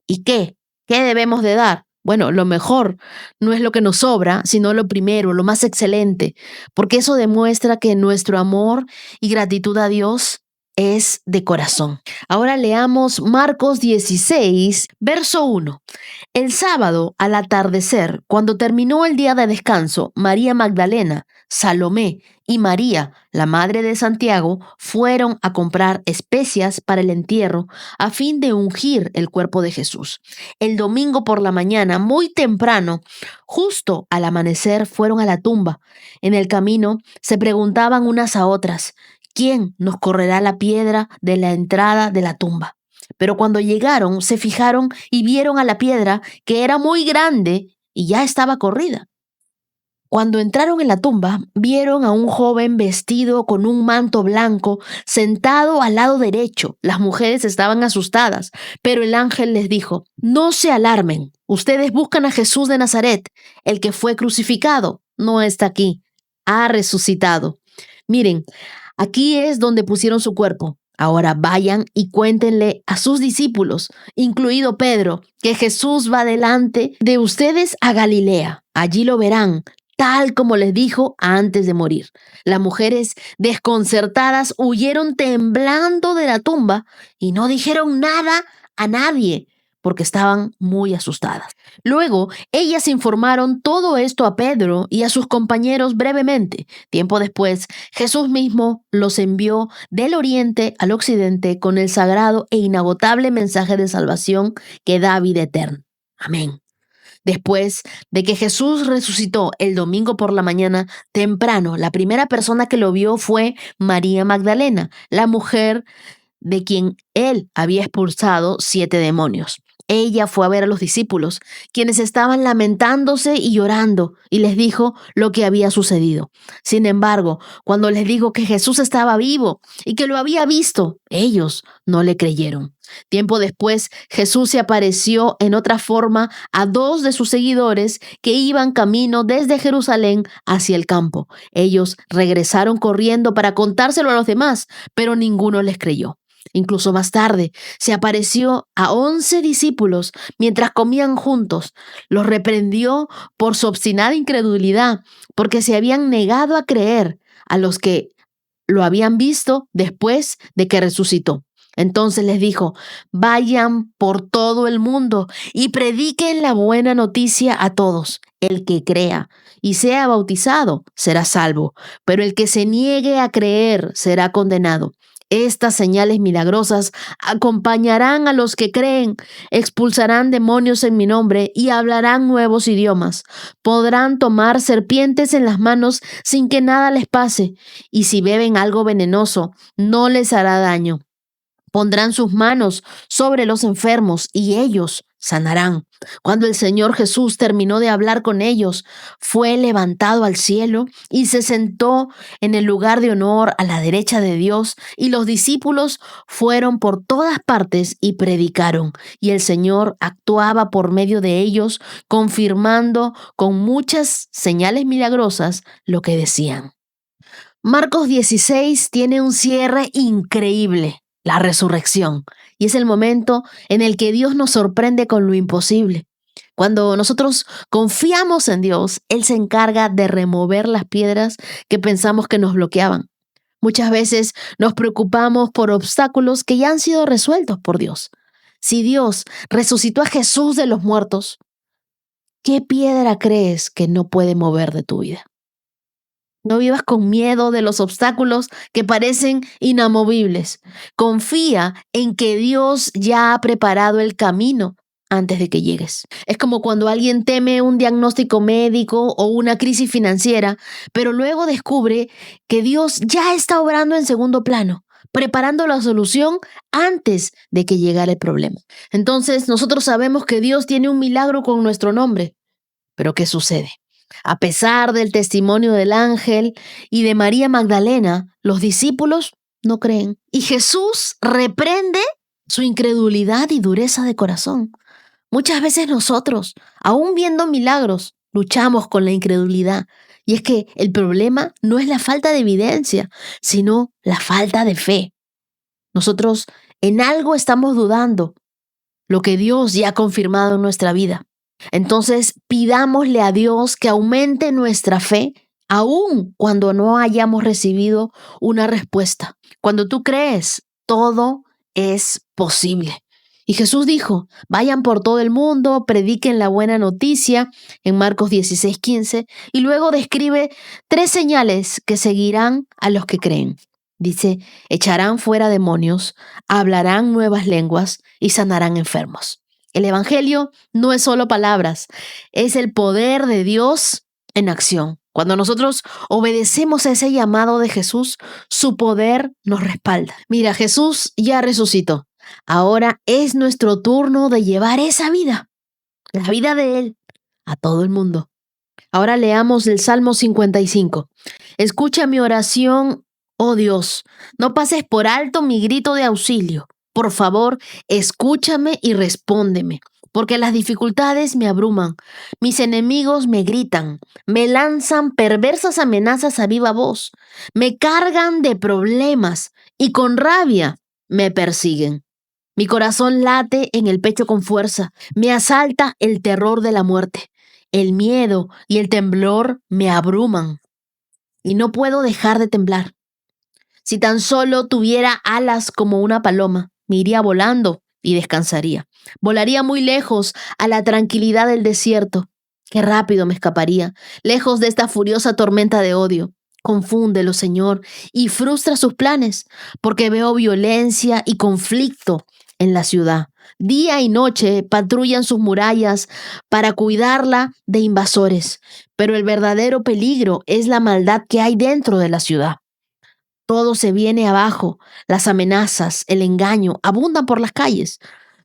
¿Y qué? ¿Qué debemos de dar? Bueno, lo mejor no es lo que nos sobra, sino lo primero, lo más excelente, porque eso demuestra que nuestro amor y gratitud a Dios es de corazón. Ahora leamos Marcos 16, verso 1. El sábado, al atardecer, cuando terminó el día de descanso, María Magdalena, Salomé y María, la madre de Santiago, fueron a comprar especias para el entierro a fin de ungir el cuerpo de Jesús. El domingo por la mañana, muy temprano, justo al amanecer, fueron a la tumba. En el camino se preguntaban unas a otras: ¿quién nos correrá la piedra de la entrada de la tumba? Pero cuando llegaron, se fijaron y vieron a la piedra, que era muy grande y ya estaba corrida. Cuando entraron en la tumba, vieron a un joven vestido con un manto blanco, sentado al lado derecho. Las mujeres estaban asustadas, pero el ángel les dijo: no se alarmen, ustedes buscan a Jesús de Nazaret, el que fue crucificado. No está aquí, ha resucitado. Miren, aquí es donde pusieron su cuerpo. Ahora vayan y cuéntenle a sus discípulos, incluido Pedro, que Jesús va delante de ustedes a Galilea. Allí lo verán, tal como les dijo antes de morir. Las mujeres, desconcertadas, huyeron temblando de la tumba y no dijeron nada a nadie porque estaban muy asustadas. Luego, ellas informaron todo esto a Pedro y a sus compañeros brevemente. Tiempo después, Jesús mismo los envió del oriente al occidente con el sagrado e inagotable mensaje de salvación que da vida eterna. Amén. Después de que Jesús resucitó el domingo por la mañana temprano, la primera persona que lo vio fue María Magdalena, la mujer de quien él había expulsado 7 demonios. Ella fue a ver a los discípulos, quienes estaban lamentándose y llorando, y les dijo lo que había sucedido. Sin embargo, cuando les dijo que Jesús estaba vivo y que lo había visto, ellos no le creyeron. Tiempo después, Jesús se apareció en otra forma a 2 de sus seguidores que iban camino desde Jerusalén hacia el campo. Ellos regresaron corriendo para contárselo a los demás, pero ninguno les creyó. Incluso más tarde, se apareció a 11 discípulos mientras comían juntos. Los reprendió por su obstinada incredulidad, porque se habían negado a creer a los que lo habían visto después de que resucitó. Entonces les dijo: vayan por todo el mundo y prediquen la buena noticia a todos. El que crea y sea bautizado será salvo, pero el que se niegue a creer será condenado. Estas señales milagrosas acompañarán a los que creen, expulsarán demonios en mi nombre y hablarán nuevos idiomas. Podrán tomar serpientes en las manos sin que nada les pase, y si beben algo venenoso, no les hará daño. Pondrán sus manos sobre los enfermos y ellos sanarán. Cuando el Señor Jesús terminó de hablar con ellos, fue levantado al cielo y se sentó en el lugar de honor a la derecha de Dios, y los discípulos fueron por todas partes y predicaron. Y el Señor actuaba por medio de ellos, confirmando con muchas señales milagrosas lo que decían. Marcos 16 tiene un cierre increíble. La resurrección. Y es el momento en el que Dios nos sorprende con lo imposible. Cuando nosotros confiamos en Dios, Él se encarga de remover las piedras que pensamos que nos bloqueaban. Muchas veces nos preocupamos por obstáculos que ya han sido resueltos por Dios. Si Dios resucitó a Jesús de los muertos, ¿qué piedra crees que no puede mover de tu vida? No vivas con miedo de los obstáculos que parecen inamovibles. Confía en que Dios ya ha preparado el camino antes de que llegues. Es como cuando alguien teme un diagnóstico médico o una crisis financiera, pero luego descubre que Dios ya está obrando en segundo plano, preparando la solución antes de que llegara el problema. Entonces, nosotros sabemos que Dios tiene un milagro con nuestro nombre. Pero ¿qué sucede? A pesar del testimonio del ángel y de María Magdalena, los discípulos no creen. Y Jesús reprende su incredulidad y dureza de corazón. Muchas veces nosotros, aún viendo milagros, luchamos con la incredulidad. Y es que el problema no es la falta de evidencia, sino la falta de fe. Nosotros en algo estamos dudando, lo que Dios ya ha confirmado en nuestra vida. Entonces, pidámosle a Dios que aumente nuestra fe, aun cuando no hayamos recibido una respuesta. Cuando tú crees, todo es posible. Y Jesús dijo: vayan por todo el mundo, prediquen la buena noticia, en Marcos 16:15, y luego describe 3 señales que seguirán a los que creen. Dice: echarán fuera demonios, hablarán nuevas lenguas y sanarán enfermos. El Evangelio no es solo palabras, es el poder de Dios en acción. Cuando nosotros obedecemos a ese llamado de Jesús, su poder nos respalda. Mira, Jesús ya resucitó. Ahora es nuestro turno de llevar esa vida, la vida de Él, a todo el mundo. Ahora leamos el Salmo 55. Escucha mi oración, oh Dios. No pases por alto mi grito de auxilio. Por favor, escúchame y respóndeme, porque las dificultades me abruman. Mis enemigos me gritan, me lanzan perversas amenazas a viva voz, me cargan de problemas y con rabia me persiguen. Mi corazón late en el pecho con fuerza, me asalta el terror de la muerte. El miedo y el temblor me abruman y no puedo dejar de temblar. Si tan solo tuviera alas como una paloma, me iría volando y descansaría. Volaría muy lejos a la tranquilidad del desierto. Qué rápido me escaparía, lejos de esta furiosa tormenta de odio. Confúndelo, Señor, y frustra sus planes, porque veo violencia y conflicto en la ciudad. Día y noche patrullan sus murallas para cuidarla de invasores, pero el verdadero peligro es la maldad que hay dentro de la ciudad. Todo se viene abajo, las amenazas, el engaño, abundan por las calles.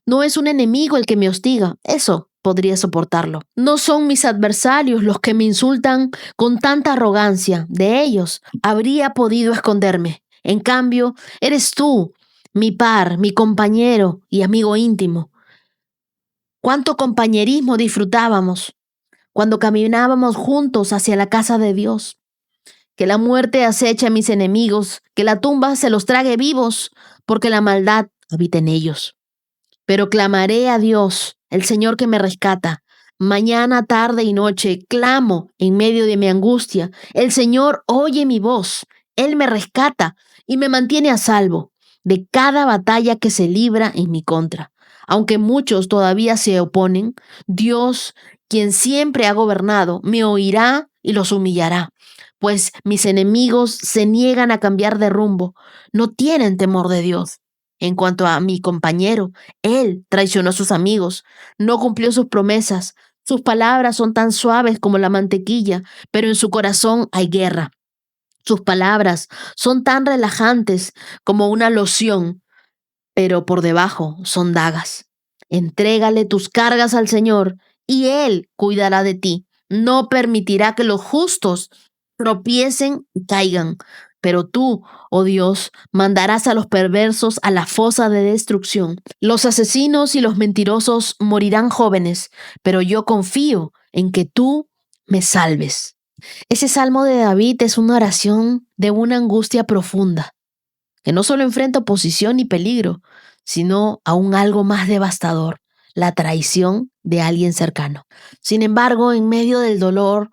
No es un enemigo el que me hostiga, eso podría soportarlo. No son mis adversarios los que me insultan con tanta arrogancia, de ellos habría podido esconderme. En cambio, eres tú, mi par, mi compañero y amigo íntimo. Cuánto compañerismo disfrutábamos cuando caminábamos juntos hacia la casa de Dios. Que la muerte aceche a mis enemigos, que la tumba se los trague vivos, porque la maldad habita en ellos. Pero clamaré a Dios, el Señor que me rescata. Mañana, tarde y noche clamo en medio de mi angustia. El Señor oye mi voz, Él me rescata y me mantiene a salvo de cada batalla que se libra en mi contra. Aunque muchos todavía se oponen, Dios, quien siempre ha gobernado, me oirá y los humillará. Pues mis enemigos se niegan a cambiar de rumbo, no tienen temor de Dios. En cuanto a mi compañero, él traicionó a sus amigos, no cumplió sus promesas. Sus palabras son tan suaves como la mantequilla, pero en su corazón hay guerra. Sus palabras son tan relajantes como una loción, pero por debajo son dagas. Entrégale tus cargas al Señor y Él cuidará de ti. No permitirá que los justos tropiecen y caigan. Pero tú, oh Dios, mandarás a los perversos a la fosa de destrucción. Los asesinos y los mentirosos morirán jóvenes, pero yo confío en que tú me salves. Ese salmo de David es una oración de una angustia profunda, que no solo enfrenta oposición y peligro, sino aún algo más devastador, la traición de alguien cercano. Sin embargo, en medio del dolor,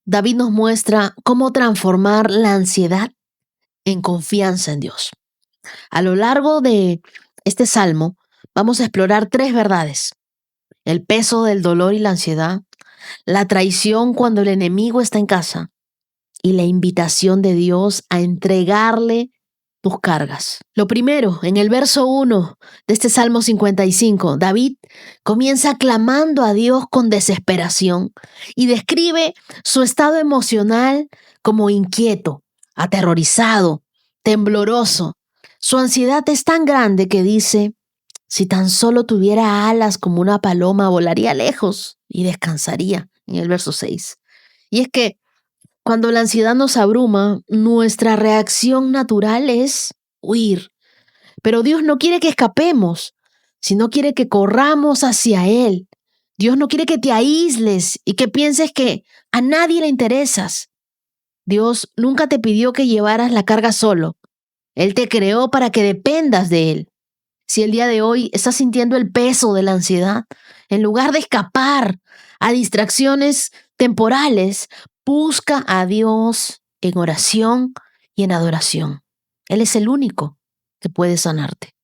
David nos muestra cómo transformar la ansiedad en confianza en Dios. A lo largo de este salmo, vamos a explorar tres verdades: el peso del dolor y la ansiedad, la traición cuando el enemigo está en casa y la invitación de Dios a entregarle tus cargas. Lo primero, en el verso 1 de este Salmo 55, David comienza clamando a Dios con desesperación y describe su estado emocional como inquieto, aterrorizado, tembloroso. Su ansiedad es tan grande que dice: si tan solo tuviera alas como una paloma, volaría lejos y descansaría, en el verso 6. Y es que cuando la ansiedad nos abruma, nuestra reacción natural es huir. Pero Dios no quiere que escapemos, sino quiere que corramos hacia Él. Dios no quiere que te aísles y que pienses que a nadie le interesas. Dios nunca te pidió que llevaras la carga solo. Él te creó para que dependas de Él. Si el día de hoy estás sintiendo el peso de la ansiedad, en lugar de escapar a distracciones temporales, busca a Dios en oración y en adoración. Él es el único que puede sanarte.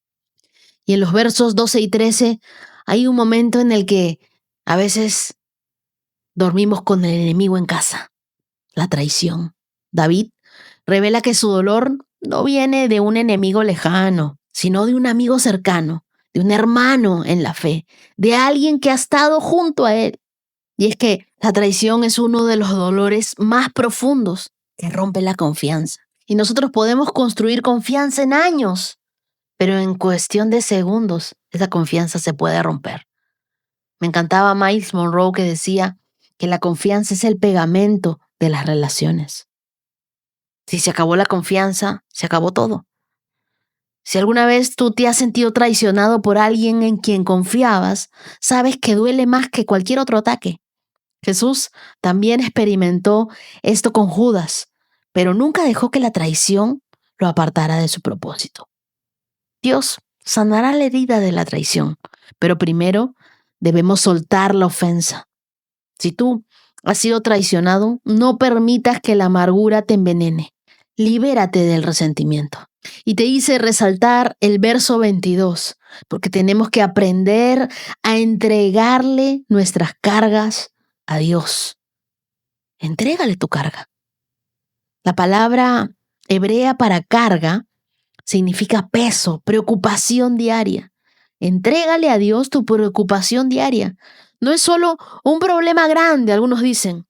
Y en los versos 12 y 13 hay un momento en el que a veces dormimos con el enemigo en casa, la traición. David revela que su dolor no viene de un enemigo lejano, sino de un amigo cercano, de un hermano en la fe, de alguien que ha estado junto a él. Y es que la traición es uno de los dolores más profundos que rompe la confianza. Y nosotros podemos construir confianza en años, pero en cuestión de segundos esa confianza se puede romper. Me encantaba Miles Monroe, que decía que la confianza es el pegamento de las relaciones. Si se acabó la confianza, se acabó todo. Si alguna vez tú te has sentido traicionado por alguien en quien confiabas, sabes que duele más que cualquier otro ataque. Jesús también experimentó esto con Judas, pero nunca dejó que la traición lo apartara de su propósito. Dios sanará la herida de la traición, pero primero debemos soltar la ofensa. Si tú has sido traicionado, no permitas que la amargura te envenene. Libérate del resentimiento. Y te hice resaltar el verso 22, porque tenemos que aprender a entregarle nuestras cargas a Dios. Entrégale tu carga. La palabra hebrea para carga significa peso, preocupación diaria. Entrégale a Dios tu preocupación diaria. No es solo un problema grande, algunos dicen.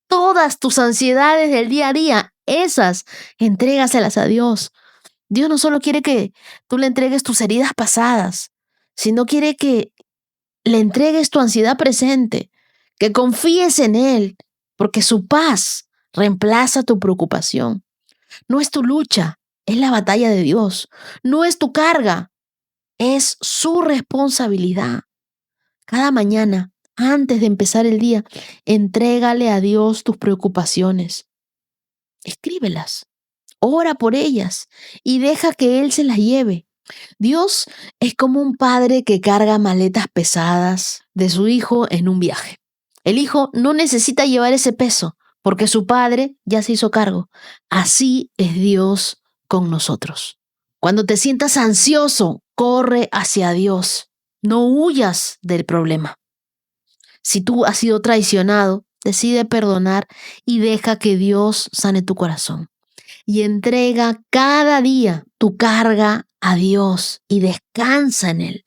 Todas tus ansiedades del día a día, esas, entrégaselas a Dios. Dios no solo quiere que tú le entregues tus heridas pasadas, sino quiere que le entregues tu ansiedad presente, que confíes en Él, porque su paz reemplaza tu preocupación. No es tu lucha, es la batalla de Dios. No es tu carga, es su responsabilidad. Cada mañana, antes de empezar el día, entrégale a Dios tus preocupaciones. Escríbelas, ora por ellas y deja que Él se las lleve. Dios es como un padre que carga maletas pesadas de su hijo en un viaje. El hijo no necesita llevar ese peso porque su padre ya se hizo cargo. Así es Dios con nosotros. Cuando te sientas ansioso, corre hacia Dios. No huyas del problema. Si tú has sido traicionado, decide perdonar y deja que Dios sane tu corazón. Y entrega cada día tu carga a Dios y descansa en Él.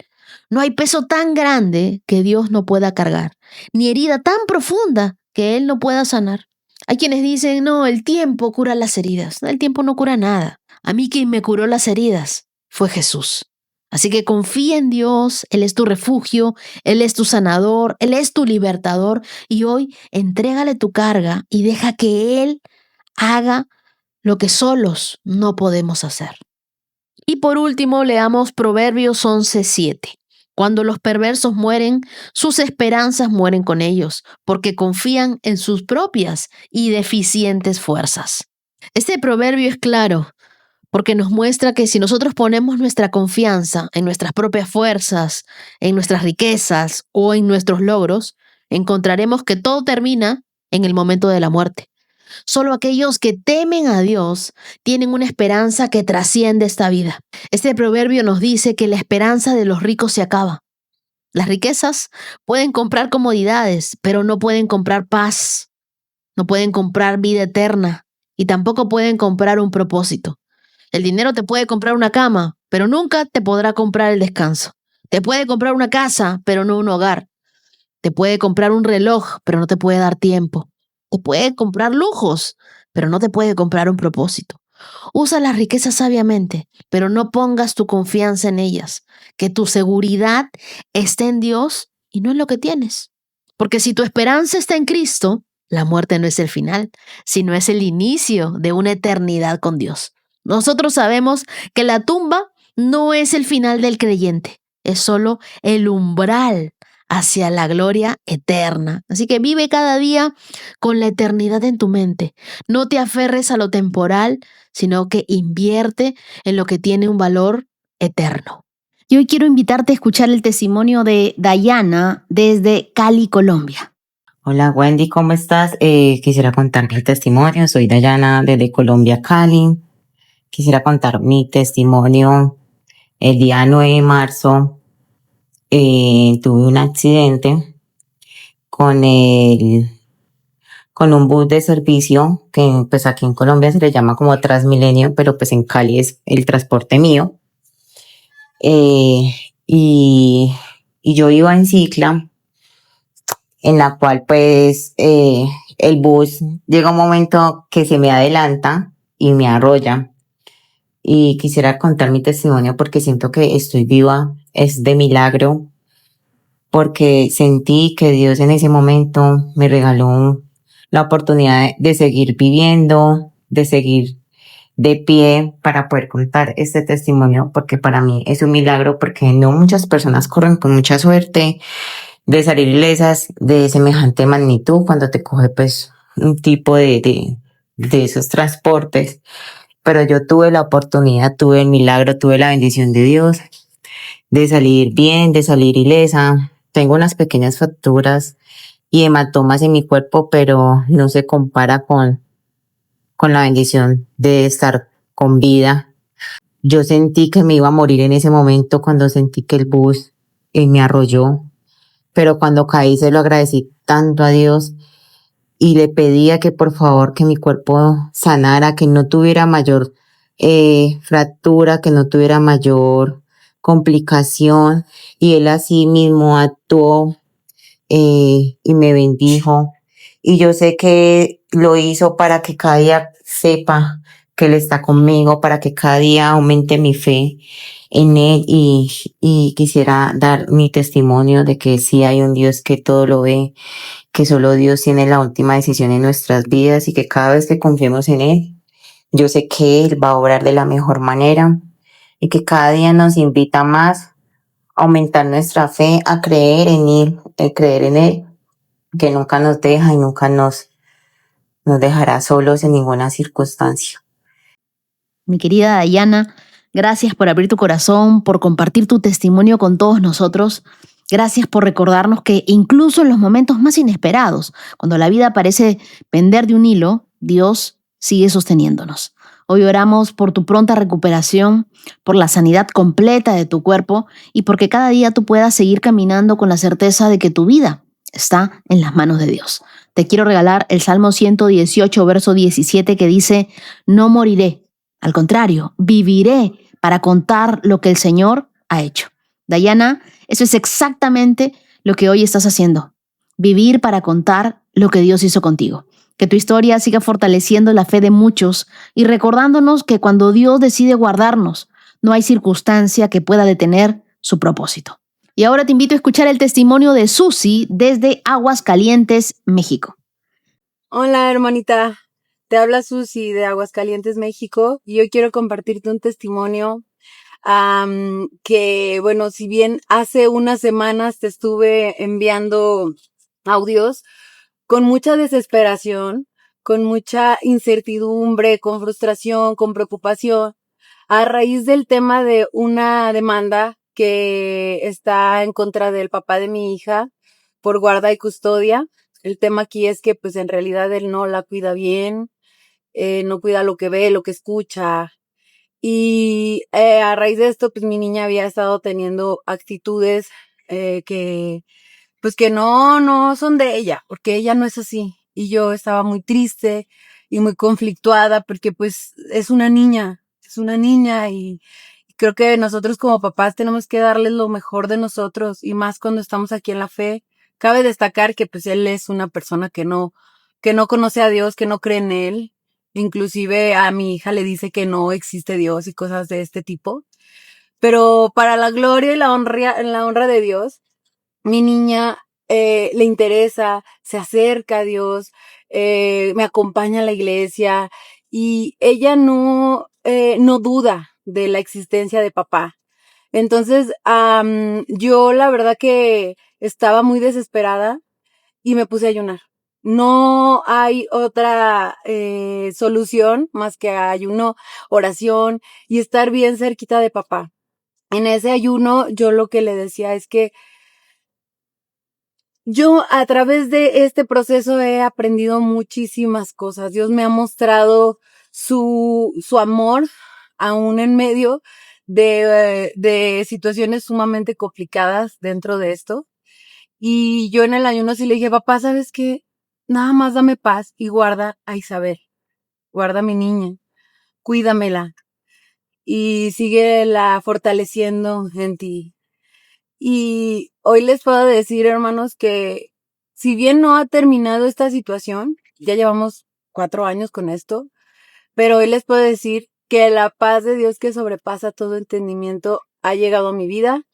No hay peso tan grande que Dios no pueda cargar, ni herida tan profunda que Él no pueda sanar. Hay quienes dicen, no, el tiempo cura las heridas. No, el tiempo no cura nada. A mí quien me curó las heridas fue Jesús. Así que confía en Dios, Él es tu refugio, Él es tu sanador, Él es tu libertador. Y hoy entrégale tu carga y deja que Él haga lo que solos no podemos hacer. Y por último, leamos Proverbios 11:7. Cuando los perversos mueren, sus esperanzas mueren con ellos, porque confían en sus propias y deficientes fuerzas. Este proverbio es claro, porque nos muestra que si nosotros ponemos nuestra confianza en nuestras propias fuerzas, en nuestras riquezas o en nuestros logros, encontraremos que todo termina en el momento de la muerte. Solo aquellos que temen a Dios tienen una esperanza que trasciende esta vida. Este proverbio nos dice que la esperanza de los ricos se acaba. Las riquezas pueden comprar comodidades, pero no pueden comprar paz, no pueden comprar vida eterna y tampoco pueden comprar un propósito. El dinero te puede comprar una cama, pero nunca te podrá comprar el descanso. Te puede comprar una casa, pero no un hogar. Te puede comprar un reloj, pero no te puede dar tiempo. Te puede comprar lujos, pero no te puede comprar un propósito. Usa las riquezas sabiamente, pero no pongas tu confianza en ellas. Que tu seguridad esté en Dios y no en lo que tienes. Porque si tu esperanza está en Cristo, la muerte no es el final, sino es el inicio de una eternidad con Dios. Nosotros sabemos que la tumba no es el final del creyente, es solo el umbral hacia la gloria eterna. Así que vive cada día con la eternidad en tu mente. No te aferres a lo temporal, sino que invierte en lo que tiene un valor eterno. Y hoy quiero invitarte a escuchar el testimonio de Dayana desde Cali, Colombia. Hola Wendy, ¿cómo estás? Quisiera contar mi testimonio. Soy Dayana desde Colombia, Cali. Quisiera contar mi testimonio. El día 9 de marzo tuve un accidente con un bus de servicio que pues aquí en Colombia se le llama como Transmilenio, pero pues en Cali es el transporte mío. Y yo iba en cicla, en la cual pues el bus llega un momento que se me adelanta y me arrolla. Y quisiera contar mi testimonio porque siento que estoy viva, es de milagro. porque sentí que Dios en ese momento me regaló la oportunidad de seguir viviendo, de seguir de pie para poder contar este testimonio, porque para mí es un milagro, porque no muchas personas corren con mucha suerte de salir ilesas de semejante magnitud cuando te coge pues un tipo de esos transportes. Pero yo tuve la oportunidad, tuve el milagro, tuve la bendición de Dios de salir bien, de salir ilesa. Tengo unas pequeñas fracturas y hematomas en mi cuerpo, pero no se compara con la bendición de estar con vida. Yo sentí que me iba a morir en ese momento cuando sentí que el bus me arrolló, pero cuando caí se lo agradecí tanto a Dios y le pedía que por favor que mi cuerpo sanara, que no tuviera mayor fractura, que no tuviera mayor complicación, y él así mismo actuó y me bendijo. Y yo sé que lo hizo para que cada día sepa que Él está conmigo, para que cada día aumente mi fe en Él, y quisiera dar mi testimonio de que sí hay un Dios que todo lo ve, que solo Dios tiene la última decisión en nuestras vidas y que cada vez que confiemos en Él, yo sé que Él va a obrar de la mejor manera y que cada día nos invita más a aumentar nuestra fe, a creer en Él, a creer en Él, que nunca nos deja y nunca nos dejará solos en ninguna circunstancia. Mi querida Dayana, gracias por abrir tu corazón, por compartir tu testimonio con todos nosotros. Gracias por recordarnos que incluso en los momentos más inesperados, cuando la vida parece pender de un hilo, Dios sigue sosteniéndonos. Hoy oramos por tu pronta recuperación, por la sanidad completa de tu cuerpo y porque cada día tú puedas seguir caminando con la certeza de que tu vida está en las manos de Dios. Te quiero regalar el Salmo 118, verso 17, que dice: no moriré. Al contrario, viviré para contar lo que el Señor ha hecho. Dayana, eso es exactamente lo que hoy estás haciendo. Vivir para contar lo que Dios hizo contigo. Que tu historia siga fortaleciendo la fe de muchos y recordándonos que cuando Dios decide guardarnos, no hay circunstancia que pueda detener su propósito. Y ahora te invito a escuchar el testimonio de Susi desde Aguascalientes, México. Hola, hermanita. Te habla Susi de Aguascalientes, México, y hoy quiero compartirte un testimonio que, bueno, si bien hace unas semanas te estuve enviando audios con mucha desesperación, con mucha incertidumbre, con frustración, con preocupación, a raíz del tema de una demanda que está en contra del papá de mi hija por guarda y custodia. El tema aquí es que pues en realidad él no la cuida bien, no cuida lo que ve, lo que escucha. Y a raíz de esto, pues mi niña había estado teniendo actitudes que pues que no son de ella, porque ella no es así. Y yo estaba muy triste y muy conflictuada porque pues es una niña y creo que nosotros como papás tenemos que darles lo mejor de nosotros y más cuando estamos aquí en la fe. Cabe destacar que pues él es una persona que no conoce a Dios, que no cree en él. Inclusive a mi hija le dice que no existe Dios y cosas de este tipo. Pero para la gloria y la honra de Dios, mi niña le interesa, se acerca a Dios, me acompaña a la iglesia y ella no duda de la existencia de papá. Entonces, yo la verdad que estaba muy desesperada y me puse a ayunar. No hay otra solución más que ayuno, oración y estar bien cerquita de papá. En ese ayuno yo lo que le decía es que yo a través de este proceso he aprendido muchísimas cosas. Dios me ha mostrado su amor aún en medio de situaciones sumamente complicadas dentro de esto. Y yo en el ayuno sí le dije, papá, ¿sabes qué? Nada más dame paz y guarda a Isabel, guarda a mi niña, cuídamela y síguela fortaleciendo en ti. Y hoy les puedo decir, hermanos, que si bien no ha terminado esta situación, ya llevamos 4 años con esto, pero hoy les puedo decir que la paz de Dios que sobrepasa todo entendimiento ha llegado a mi vida,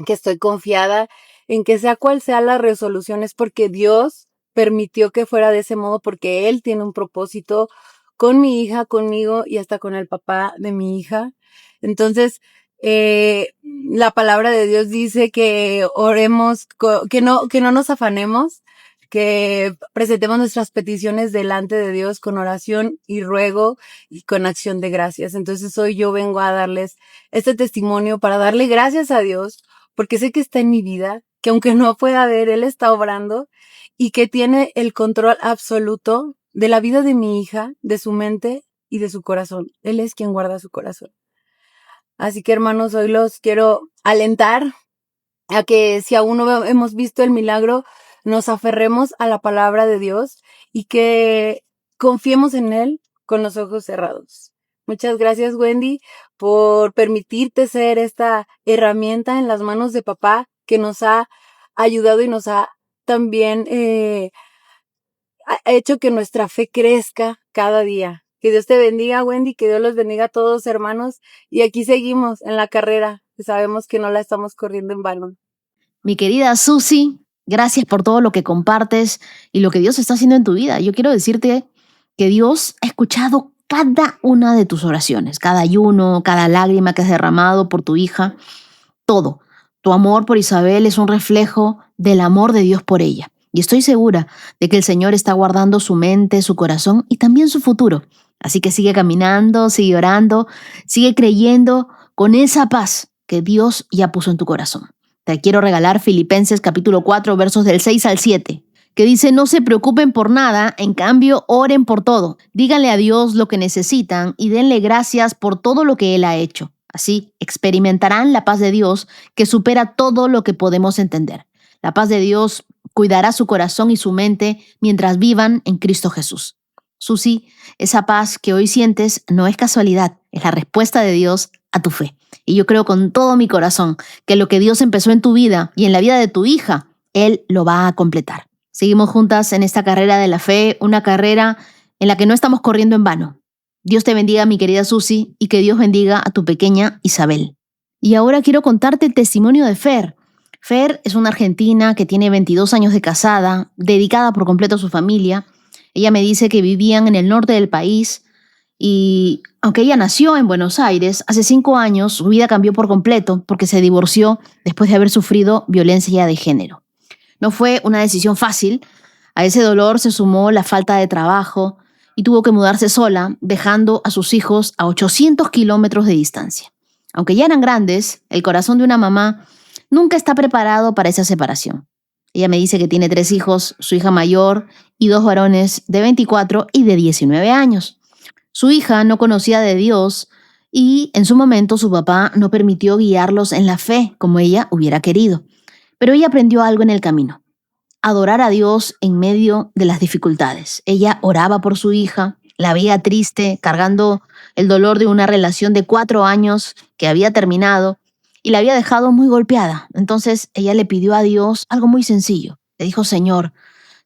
que estoy confiada en que sea cual sea la resolución, es porque Dios permitió que fuera de ese modo, porque Él tiene un propósito con mi hija, conmigo y hasta con el papá de mi hija. Entonces, la palabra de Dios dice que oremos, que no nos afanemos, que presentemos nuestras peticiones delante de Dios con oración y ruego y con acción de gracias. Entonces hoy yo vengo a darles este testimonio para darle gracias a Dios, porque sé que está en mi vida, que aunque no pueda ver, Él está obrando y que tiene el control absoluto de la vida de mi hija, de su mente y de su corazón. Él es quien guarda su corazón. Así que, hermanos, hoy los quiero alentar a que si aún no hemos visto el milagro, nos aferremos a la palabra de Dios y que confiemos en Él con los ojos cerrados. Muchas gracias, Wendy, por permitirte ser esta herramienta en las manos de papá que nos ha ayudado y nos ha también ha hecho que nuestra fe crezca cada día. Que Dios te bendiga, Wendy, que Dios los bendiga a todos, hermanos. Y aquí seguimos en la carrera, que sabemos que no la estamos corriendo en vano. Mi querida Susi, gracias por todo lo que compartes y lo que Dios está haciendo en tu vida. Yo quiero decirte que Dios ha escuchado cada una de tus oraciones, cada ayuno, cada lágrima que has derramado por tu hija, todo. Tu amor por Isabel es un reflejo del amor de Dios por ella. Y estoy segura de que el Señor está guardando su mente, su corazón y también su futuro. Así que sigue caminando, sigue orando, sigue creyendo con esa paz que Dios ya puso en tu corazón. Te quiero regalar Filipenses capítulo 4, versos del 6 al 7, que dice: no se preocupen por nada, en cambio oren por todo. Díganle a Dios lo que necesitan y denle gracias por todo lo que Él ha hecho. Así experimentarán la paz de Dios que supera todo lo que podemos entender. La paz de Dios cuidará su corazón y su mente mientras vivan en Cristo Jesús. Susi, esa paz que hoy sientes no es casualidad, es la respuesta de Dios a tu fe. Y yo creo con todo mi corazón que lo que Dios empezó en tu vida y en la vida de tu hija, Él lo va a completar. Seguimos juntas en esta carrera de la fe, una carrera en la que no estamos corriendo en vano. Dios te bendiga, mi querida Susi, y que Dios bendiga a tu pequeña Isabel. Y ahora quiero contarte el testimonio de Fer. Fer es una argentina que tiene 22 años de casada, dedicada por completo a su familia. Ella me dice que vivían en el norte del país y aunque ella nació en Buenos Aires, hace 5 años su vida cambió por completo porque se divorció después de haber sufrido violencia de género. No fue una decisión fácil. A ese dolor se sumó la falta de trabajo y tuvo que mudarse sola, dejando a sus hijos a 800 kilómetros de distancia. Aunque ya eran grandes, el corazón de una mamá nunca está preparado para esa separación. Ella me dice que tiene 3 hijos, su hija mayor y 2 varones de 24 y de 19 años. Su hija no conocía de Dios y en su momento su papá no permitió guiarlos en la fe como ella hubiera querido. Pero ella aprendió algo en el camino: adorar a Dios en medio de las dificultades. Ella oraba por su hija, la veía triste, cargando el dolor de una relación de 4 años que había terminado y la había dejado muy golpeada. Entonces ella le pidió a Dios algo muy sencillo. Le dijo: Señor,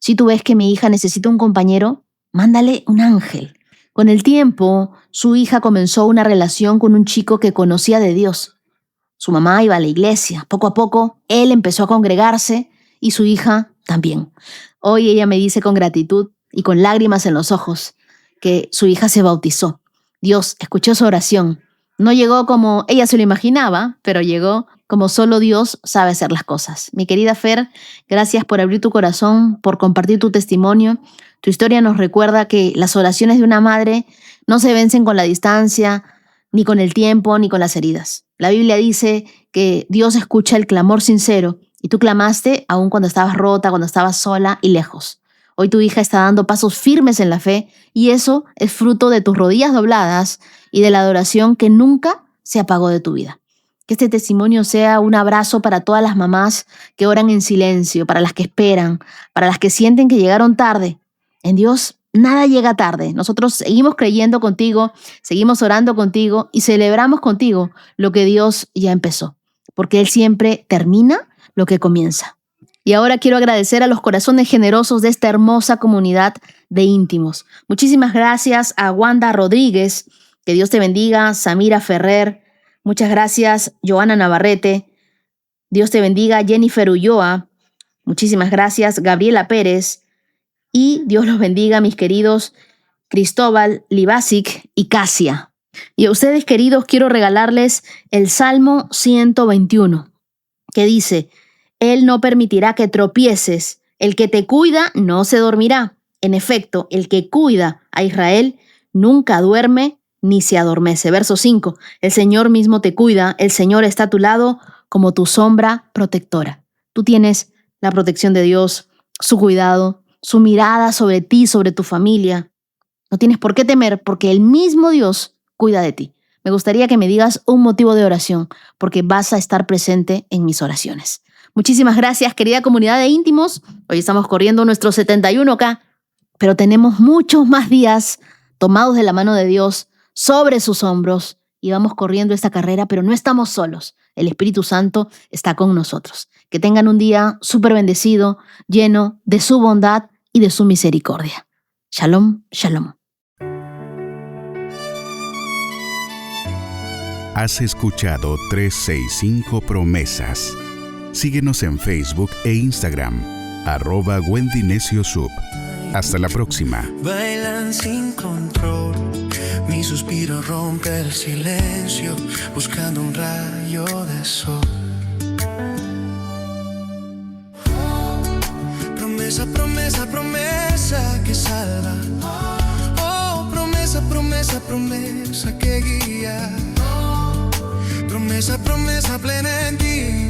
si tú ves que mi hija necesita un compañero, mándale un ángel. Con el tiempo, su hija comenzó una relación con un chico que conocía de Dios. Su mamá iba a la iglesia. Poco a poco, él empezó a congregarse y su hija también. Hoy ella me dice con gratitud y con lágrimas en los ojos que su hija se bautizó. Dios escuchó su oración. No llegó como ella se lo imaginaba, pero llegó como solo Dios sabe hacer las cosas. Mi querida Fer, gracias por abrir tu corazón, por compartir tu testimonio. Tu historia nos recuerda que las oraciones de una madre no se vencen con la distancia, ni con el tiempo, ni con las heridas. La Biblia dice que Dios escucha el clamor sincero y tú clamaste aún cuando estabas rota, cuando estabas sola y lejos. Hoy tu hija está dando pasos firmes en la fe y eso es fruto de tus rodillas dobladas y de la adoración que nunca se apagó de tu vida. Que este testimonio sea un abrazo para todas las mamás que oran en silencio, para las que esperan, para las que sienten que llegaron tarde. En Dios nada llega tarde. Nosotros seguimos creyendo contigo, seguimos orando contigo y celebramos contigo lo que Dios ya empezó, porque Él siempre termina lo que comienza. Y ahora quiero agradecer a los corazones generosos de esta hermosa comunidad de íntimos. Muchísimas gracias a Wanda Rodríguez, que Dios te bendiga, Samira Ferrer, muchas gracias, Joana Navarrete, Dios te bendiga, Jennifer Ulloa. Muchísimas gracias, Gabriela Pérez. Y Dios los bendiga, mis queridos Cristóbal, Libasic y Casia. Y a ustedes, queridos, quiero regalarles el Salmo 121, que dice: Él no permitirá que tropieces, el que te cuida no se dormirá. En efecto, el que cuida a Israel nunca duerme ni se adormece. Verso 5, el Señor mismo te cuida, el Señor está a tu lado como tu sombra protectora. Tú tienes la protección de Dios, su cuidado, su mirada sobre ti, sobre tu familia. No tienes por qué temer porque el mismo Dios cuida de ti. Me gustaría que me digas un motivo de oración porque vas a estar presente en mis oraciones. Muchísimas gracias, querida comunidad de íntimos. Hoy estamos corriendo nuestro 71K, pero tenemos muchos más días tomados de la mano de Dios sobre sus hombros y vamos corriendo esta carrera, pero no estamos solos. El Espíritu Santo está con nosotros. Que tengan un día súper bendecido, lleno de su bondad y de su misericordia. Shalom, shalom. Has escuchado 365 Promesas. Síguenos en Facebook e Instagram, @Wendy Necio Sub. Hasta la próxima. Bailan sin control, mi suspiro rompe el silencio, buscando un rayo de sol. Promesa, promesa, promesa que salva. Oh, promesa, promesa, promesa que guía. Promesa, promesa plena en ti.